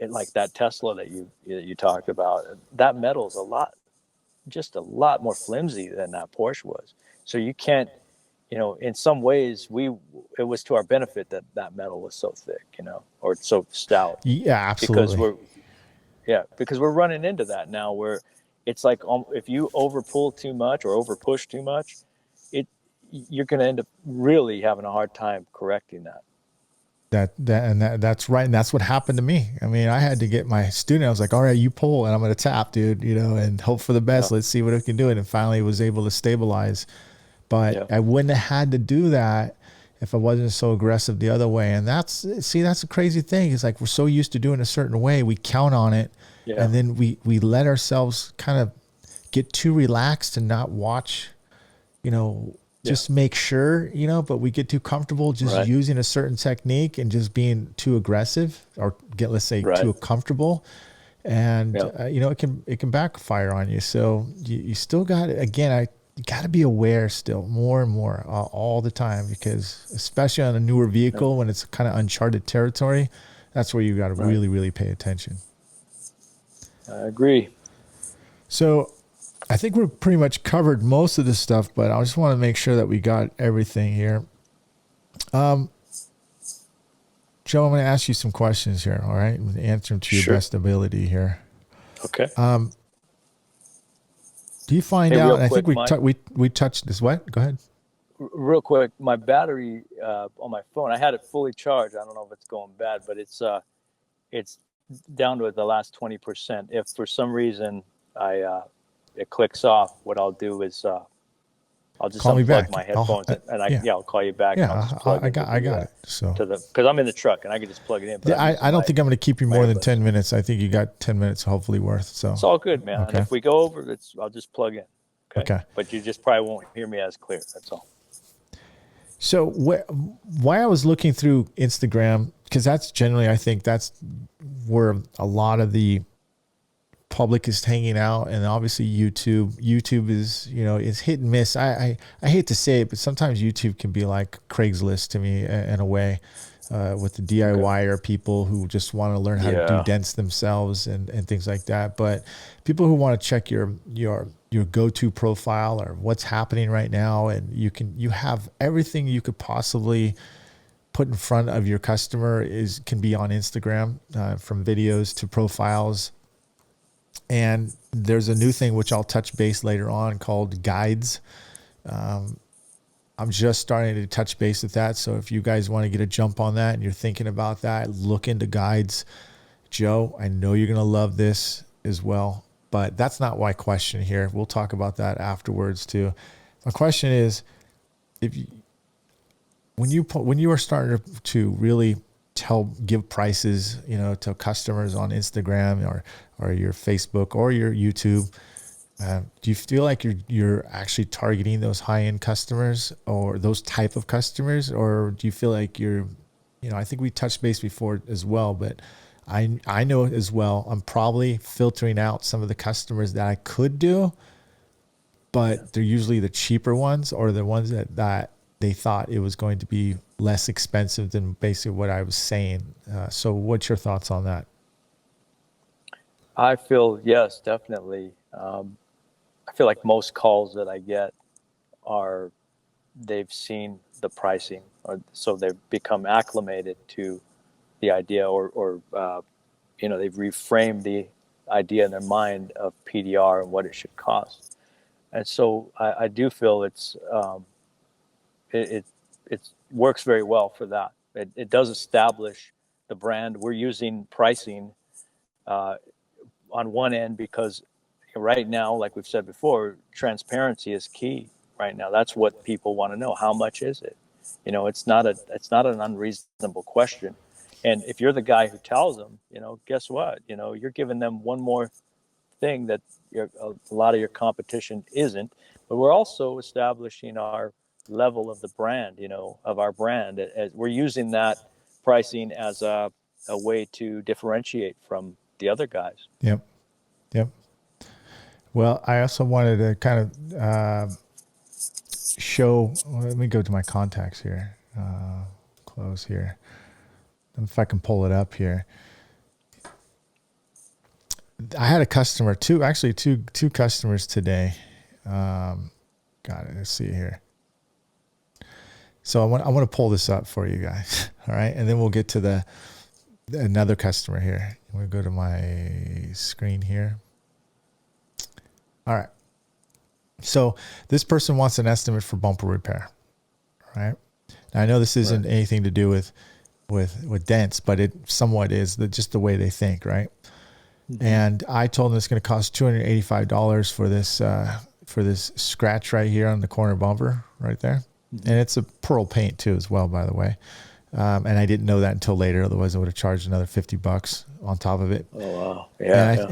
like that Tesla that you talked about, that metal is a lot just a lot more flimsy than that Porsche was. So you can't, in some ways it was to our benefit that that metal was so thick, or so stout, Yeah, because absolutely. we're running into that now where it's like, if you over pull too much or over push too much, you're going to end up really having a hard time correcting that. That's right. And that's what happened to me. I mean, I had to get my student. I was like, all right, you pull and I'm going to tap, dude, and hope for the best. Yeah. Let's see what it can do. And finally was able to stabilize, but I wouldn't have had to do that if I wasn't so aggressive the other way. And that's a crazy thing. It's like, we're so used to doing a certain way. We count on it. Yeah. And then we let ourselves kind of get too relaxed and not watch, just make sure, but we get too comfortable just using a certain technique and just being too aggressive, or let's say too comfortable. And, it can backfire on you. So you still got, again, you got to be aware still more and more all the time, because especially on a newer vehicle, when it's kind of uncharted territory, that's where you got to really, really pay attention. I agree. So I think we're pretty much covered most of this stuff, but I just want to make sure that we got everything here. Joe, I'm going to ask you some questions here. All right. Answer them to your best ability here. Okay. Do you find out, I think we touched this. What? Go ahead. Real quick, my battery on my phone, I had it fully charged. I don't know if it's going bad, but it's down to the last 20%. If for some reason it clicks off, what I'll do is I'll just unplug my headphones I'll call you back. Yeah, I got it. So because I'm in the truck and I can just plug it in. But I don't think I'm going to keep you more than 10 minutes. I think you got 10 minutes hopefully worth. So it's all good, man. Okay. If we go over, I'll just plug in. Okay. But you just probably won't hear me as clear. That's all. So why I was looking through Instagram, because that's generally, I think that's where a lot of the public is hanging out, and obviously YouTube is, is hit and miss. I hate to say it, but sometimes YouTube can be like Craigslist to me in a way, with the DIYer people who just want to learn how to do dents themselves and things like that. But people who want to check your go-to profile or what's happening right now, and you have everything you could possibly put in front of your customer can be on Instagram, from videos to profiles. And there's a new thing which I'll touch base later on called guides. I'm just starting to touch base with that. So if you guys want to get a jump on that and you're thinking about that, look into guides. Joe, I know you're going to love this as well, but that's not my question here. We'll talk about that afterwards too. My question is, when you are starting to really give prices, to customers on Instagram or your Facebook or your YouTube, do you feel like you're actually targeting those high-end customers or those type of customers, or do you feel like I think we touched base before as well, but I know as well, I'm probably filtering out some of the customers that I could do, but they're usually the cheaper ones, or the ones that they thought it was going to be less expensive than basically what I was saying. So what's your thoughts on that? I feel, yes, definitely. I feel like most calls that I get they've seen the pricing, or so they've become acclimated to the idea, or they've reframed the idea in their mind of PDR and what it should cost. And so I do feel it works very well for that. It does establish the brand. We're using pricing on one end because right now, like we've said before, transparency is key right now. That's what people want to know. How much is it? It's not an unreasonable question. And if you're the guy who tells them, guess what? You're giving them one more thing that a lot of your competition isn't. But we're also establishing our level of the brand, of our brand. As we're using that pricing as a way to differentiate from the other guys. Yep. Well, I also wanted to kind of show. Let me go to my contacts here. Close here. If I can pull it up here. I had a customer, two customers today. Got it. Let's see here. So I want to pull this up for you guys. All right. And then we'll get to another customer here. I'm going to go to my screen here. All right. So this person wants an estimate for bumper repair. All right. Now I know this isn't anything to do with dents, but it somewhat is just the way they think. Right. Mm-hmm. And I told them it's going to cost $285 for this scratch right here on the corner bumper right there. Mm-hmm. And it's a pearl paint too, as well, by the way. And I didn't know that until later. Otherwise I would have charged another $50 on top of it. Oh, wow. Yeah.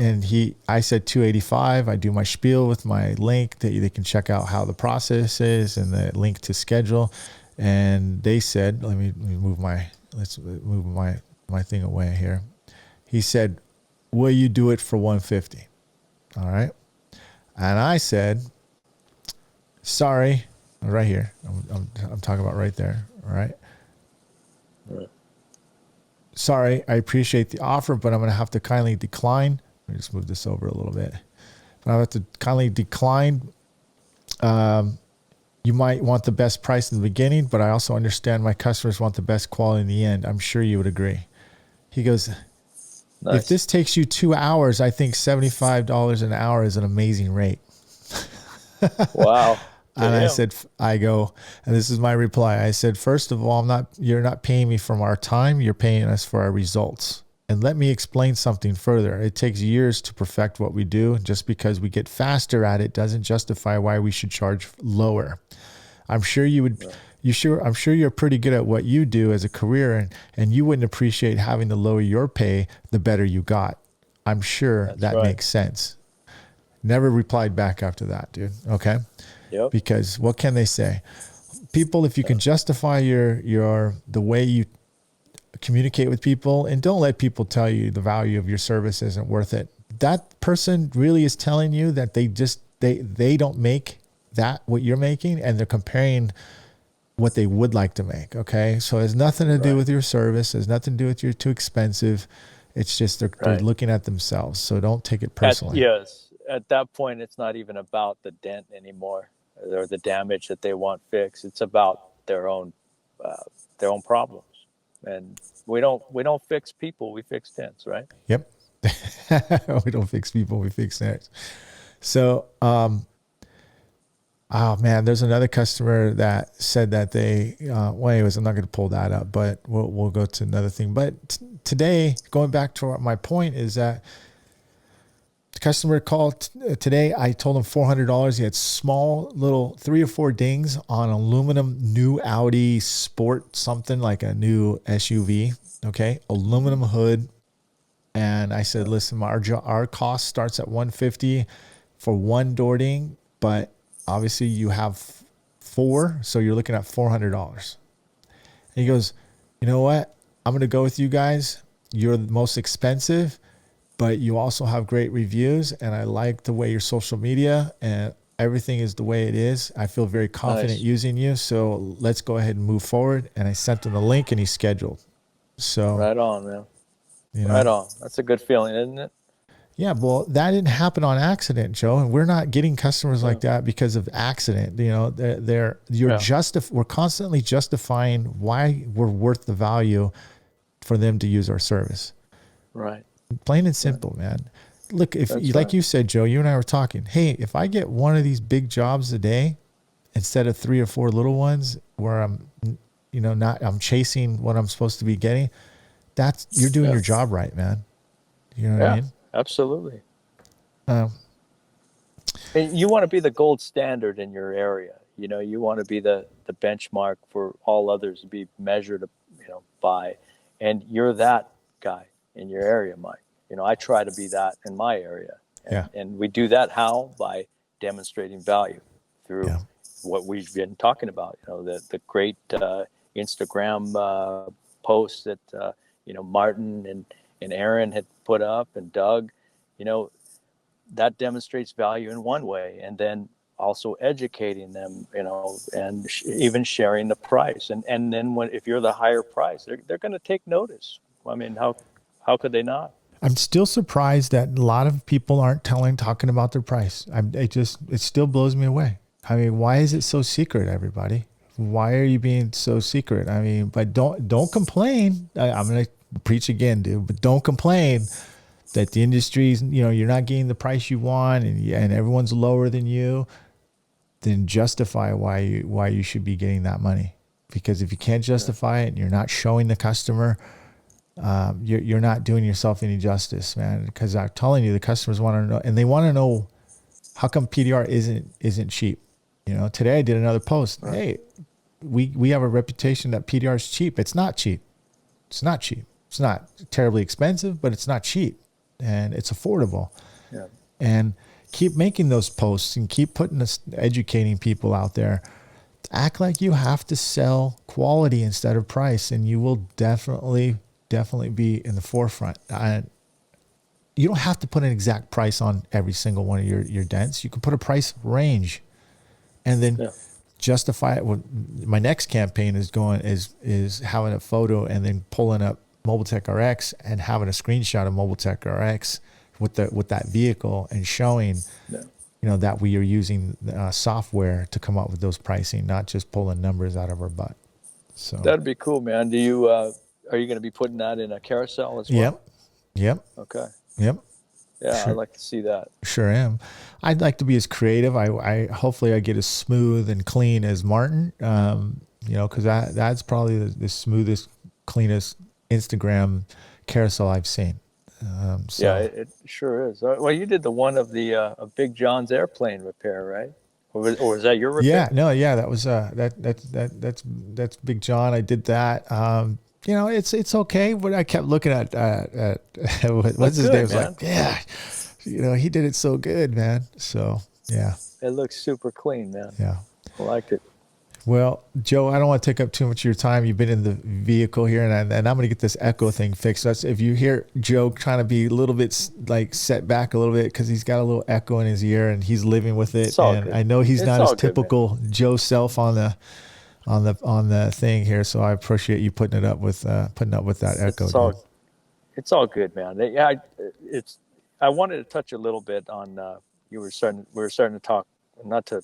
I said $285. I do my spiel with my link that they can check out how the process is and the link to schedule. And they said, let's move my thing away here. He said, will you do it for $150? All right. And I said, sorry, right here. I'm talking about right there. All right. Right. Sorry, I appreciate the offer, but I'm going to have to kindly decline. Let me just move this over a little bit. But I have to kindly decline. You might want the best price in the beginning, but I also understand my customers want the best quality in the end. I'm sure you would agree. He goes, nice. If this takes you 2 hours, I think $75 an hour is an amazing rate. Wow. And and this is my reply. I said, first of all, you're not paying me for our time. You're paying us for our results. And let me explain something further. It takes years to perfect what we do. Just because we get faster at it doesn't justify why we should charge lower. I'm sure I'm sure you're pretty good at what you do as a career, and you wouldn't appreciate having to lower your pay the better you got. I'm sure that makes sense. Never replied back after that, dude. Okay. Yep. Because what can they say? People, if you can justify the way you communicate with people, and don't let people tell you the value of your service isn't worth it. That person really is telling you that they don't make that what you're making, and they're comparing what they would like to make. Okay. So it has nothing to do with your service. It has nothing to do with you're too expensive. It's just they're looking at themselves. So don't take it personally. At that point, it's not even about the dent anymore or the damage that they want fixed. It's about their own problems. And we don't fix people, we fix dents, right? Yep. We don't fix people, we fix dents. So, oh man, there's another customer that said that anyways, I'm not going to pull that up, but we'll go to another thing. But today, going back to my point, is that the customer called today. I told him $400. He had small little 3 or 4 dings on aluminum new Audi Sport, something like a new SUV. Okay. Aluminum hood. And I said, listen, our cost starts at $150 for one door ding, but obviously you have 4. So you're looking at $400. And he goes, you know what? I'm going to go with you guys. You're the most expensive, but you also have great reviews, and I like the way your social media and everything is the way it is. I feel very confident using you, so let's go ahead and move forward. And I sent him the link, and he scheduled. So right on, man. Right on. That's a good feeling, isn't it? Yeah, well, that didn't happen on accident, Joe, and we're not getting customers like that because of accident. You know, we're constantly justifying why we're worth the value for them to use our service. Right. Plain and simple, man. Look, like you said, Joe, you and I were talking. Hey, if I get one of these big jobs a day instead of 3 or 4 little ones where I'm chasing what I'm supposed to be getting, you're doing your job right, man. You know what I mean? Absolutely. And you want to be the gold standard in your area. You know, you want to be the benchmark for all others to be measured, by, and you're that guy in your area, Mike. You know, I try to be that in my area. And we do that how? By demonstrating value through what we've been talking about, the great Instagram posts that, Martin and Aaron had put up, and Doug, that demonstrates value in one way. And then also educating them, and even sharing the price. And then if you're the higher price, they're going to take notice. I mean, how could they not? I'm still surprised that a lot of people aren't talking about their price. It still blows me away. I mean, why is it so secret, everybody? Why are you being so secret? I mean, but don't complain. I'm going to preach again, dude, but don't complain that the industry's, you're not getting the price you want and everyone's lower than you. Then justify why you should be getting that money. Because if you can't justify it and you're not showing the customer, you're not doing yourself any justice, man. Because I'm telling you, the customers want to know, and they want to know how come PDR isn't cheap. Today I did another post. Right. Hey, we have a reputation that PDR is cheap. It's not cheap. It's not cheap. It's not terribly expensive, but it's not cheap, and it's affordable. Yeah. And keep making those posts and keep educating people out there. Act like you have to sell quality instead of price, and you will definitely be in the forefront. You don't have to put an exact price on every single one of your dents. You can put a price range, and then justify it. My next campaign is having a photo and then pulling up Mobile Tech RX and having a screenshot of Mobile Tech RX with that vehicle and showing. Yeah. That we are using software to come up with those pricing, not just pulling numbers out of our butt. So that'd be cool, man. Do you are you going to be putting that in a carousel as well? Yep. Okay. Yep. Yeah, sure. I'd like to see that. Sure am. I'd like to be as creative. I hopefully I get as smooth and clean as Martin. Because that's probably the smoothest, cleanest Instagram carousel I've seen. Yeah, it sure is. Well, you did the one of the of Big John's airplane repair, right? Or was that your repair? That was that's Big John. I did that. It's okay, but I kept looking at what's his name. Was like, he did it so good, man. So yeah, it looks super clean, man. Yeah, I liked it. Well, Joe, I don't want to take up too much of your time. You've been in the vehicle here, and I'm going to get this echo thing fixed. That's if you hear Joe trying to be a little bit like set back a little bit because he's got a little echo in his ear and he's living with it. And good. I know he's not his typical Joe self on the thing here, so I appreciate you putting up with that echo. It's all good, man. I wanted to touch a little bit on we were starting to talk, not to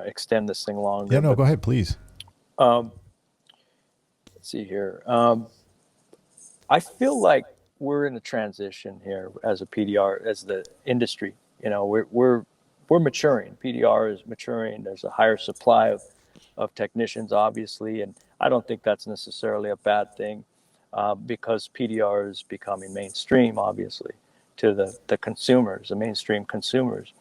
extend this thing longer. Yeah, no, go ahead, please. Let's see here. I feel like we're in a transition here as a PDR, as the industry. We're maturing. PDR is maturing. There's a higher supply of technicians, obviously, and I don't think that's necessarily a bad thing because PDR is becoming mainstream, obviously, to the consumers, the mainstream consumers.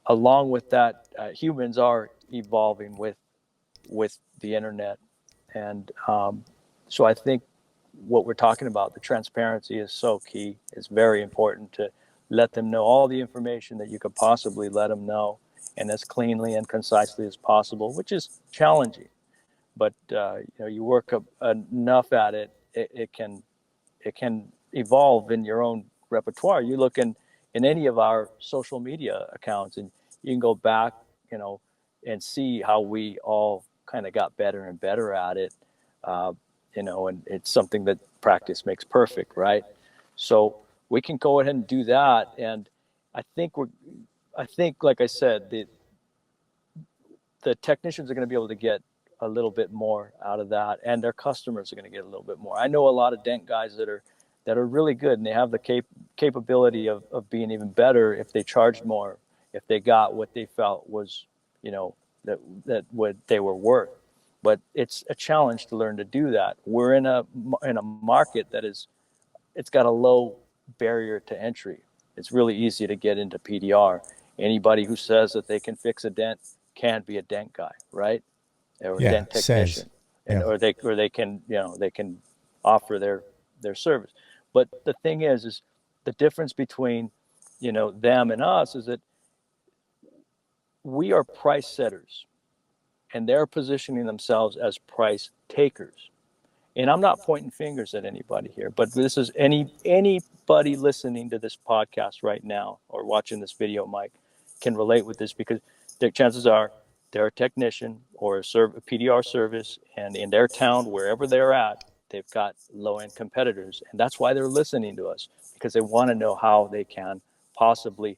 Along with that, humans are evolving with the internet. And so I think what we're talking about, the transparency is so key. It's very important to let them know all the information that you could possibly let them know, and as cleanly and concisely as possible, which is challenging. But you work enough at it, it can evolve in your own repertoire. You look in any of our social media accounts, and you can go back, and see how we all kind of got better and better at it, and it's something that practice makes perfect, right? So we can go ahead and do that, and I think, like I said, the technicians are going to be able to get a little bit more out of that, and their customers are going to get a little bit more. I know a lot of dent guys that are really good, and they have the capability of being even better if they charged more, if they got what they felt was, that what they were worth. But it's a challenge to learn to do that. We're in a market it's got a low barrier to entry. It's really easy to get into PDR. Anybody who says that they can fix a dent can be a dent guy, right? Or a dent technician, or they can they can offer their service. But the thing is the difference between them and us is that we are price setters, and they're positioning themselves as price takers. And I'm not pointing fingers at anybody here, but this is anybody listening to this podcast right now or watching this video, Mike, can relate with this, because their chances are they're a technician or a PDR service, and in their town, wherever they're at, they've got low-end competitors, and that's why they're listening to us, because they want to know how they can possibly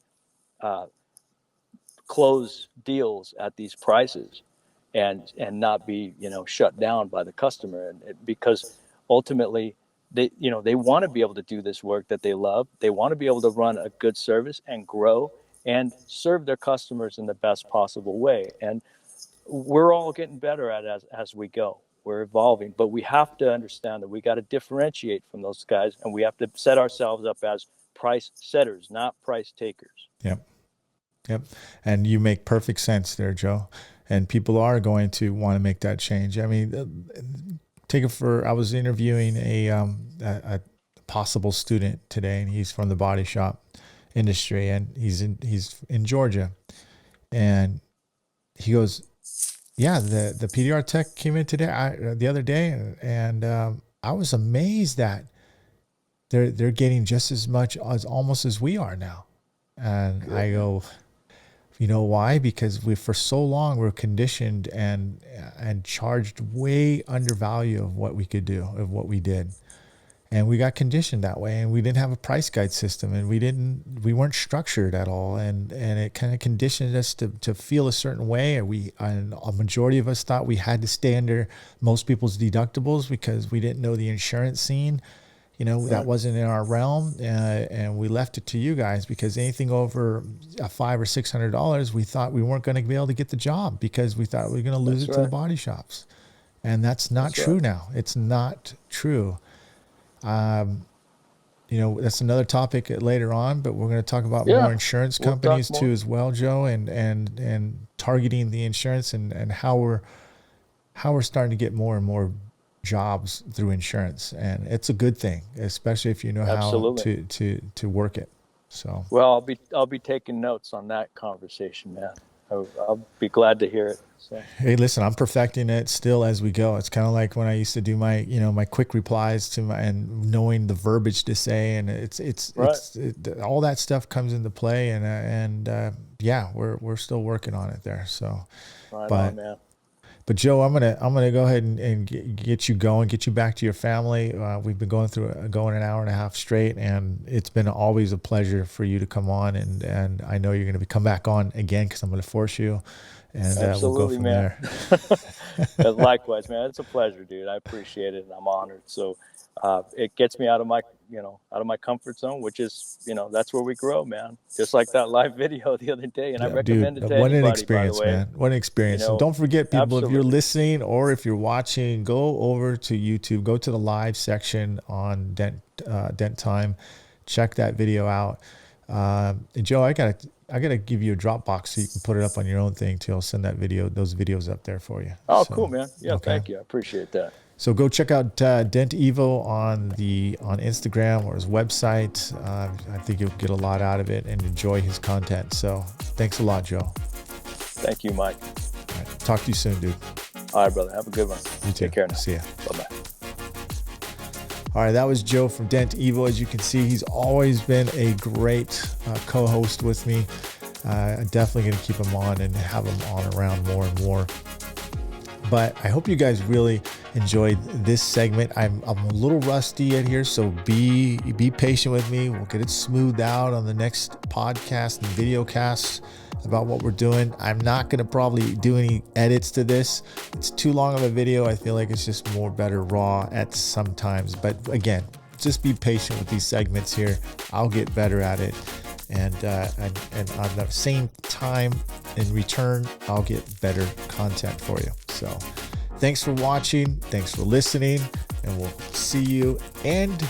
close deals at these prices and not be, shut down by the customer. And because ultimately they want to be able to do this work that they love. They want to be able to run a good service and grow and serve their customers in the best possible way. And we're all getting better at it as we go. We're evolving, but we have to understand that we got to differentiate from those guys, and we have to set ourselves up as price setters, not price takers. Yep. And you make perfect sense there, Joe. And people are going to want to make that change. I mean, I was interviewing a possible student today, and he's from the body shop industry, and he's in Georgia. And he goes, yeah, the PDR tech came in the other day, and I was amazed that they're getting just as much almost as we are now. And good. I go, you know why? Because for so long we're conditioned and charged way under value of what we could do, of what we did. And we got conditioned that way, and we didn't have a price guide system, and we weren't structured at all. And it kind of conditioned us to feel a certain way. And a majority of us thought we had to stay under most people's deductibles because we didn't know the insurance scene. That wasn't in our realm, and we left it to you guys because anything over $500 or $600, we thought we weren't going to be able to get the job because we thought we were going to lose it to the body shops. And that's not true now. It's not true. That's another topic later on, but we're going to talk about more insurance companies too as well, Joe, and targeting the insurance and how we're starting to get more and more jobs through insurance. And it's a good thing, especially if you know how to work it. So, well, I'll be taking notes on that conversation, man. I'll be glad to hear it. So. Hey, listen, I'm perfecting it still as we go. It's kind of like when I used to do my, my quick replies and knowing the verbiage to say, and it's all that stuff comes into play, and we're still working on it there. So, right on, man. But Joe, I'm gonna go ahead and get you going, get you back to your family. We've been going an hour and a half straight, and it's been always a pleasure for you to come on. And I know you're going to come back on again because I'm going to force you, and we'll go from there. Likewise, man. It's a pleasure, dude. I appreciate it, and I'm honored. So it gets me out of my comfort zone, which is, that's where we grow, man. Just like that live video the other day. And I recommend it to anybody, what an experience, man. What an experience. And don't forget, people, absolutely. If you're listening or if you're watching, go over to YouTube, go to the live section on Dent Time. Check that video out. And Joe, I gotta give you a Dropbox so you can put it up on your own thing too. I'll send those videos up there for you. Oh, cool, man. Yeah, okay. Thank you. I appreciate that. So go check out Dent Evo on Instagram or his website. I think you'll get a lot out of it and enjoy his content. So thanks a lot, Joe. Thank you, Mike. All right, talk to you soon, dude. All right, brother. Have a good one. You too. Take care now. See ya. Bye-bye. All right, that was Joe from Dent Evo. As you can see, he's always been a great co-host with me. I'm definitely going to keep him on and have him on around more and more. But I hope you guys really enjoyed this segment. I'm a little rusty at here, so be patient with me. We'll get it smoothed out on the next podcast and video casts about what we're doing. I'm not going to probably do any edits to this. It's too long of a video. I feel like it's just better raw at sometimes. But again, just be patient with these segments here. I'll get better at it. And on the same time, in return, I'll get better content for you. So thanks for watching. Thanks for listening. And we'll see you and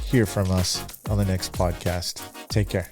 hear from us on the next podcast. Take care.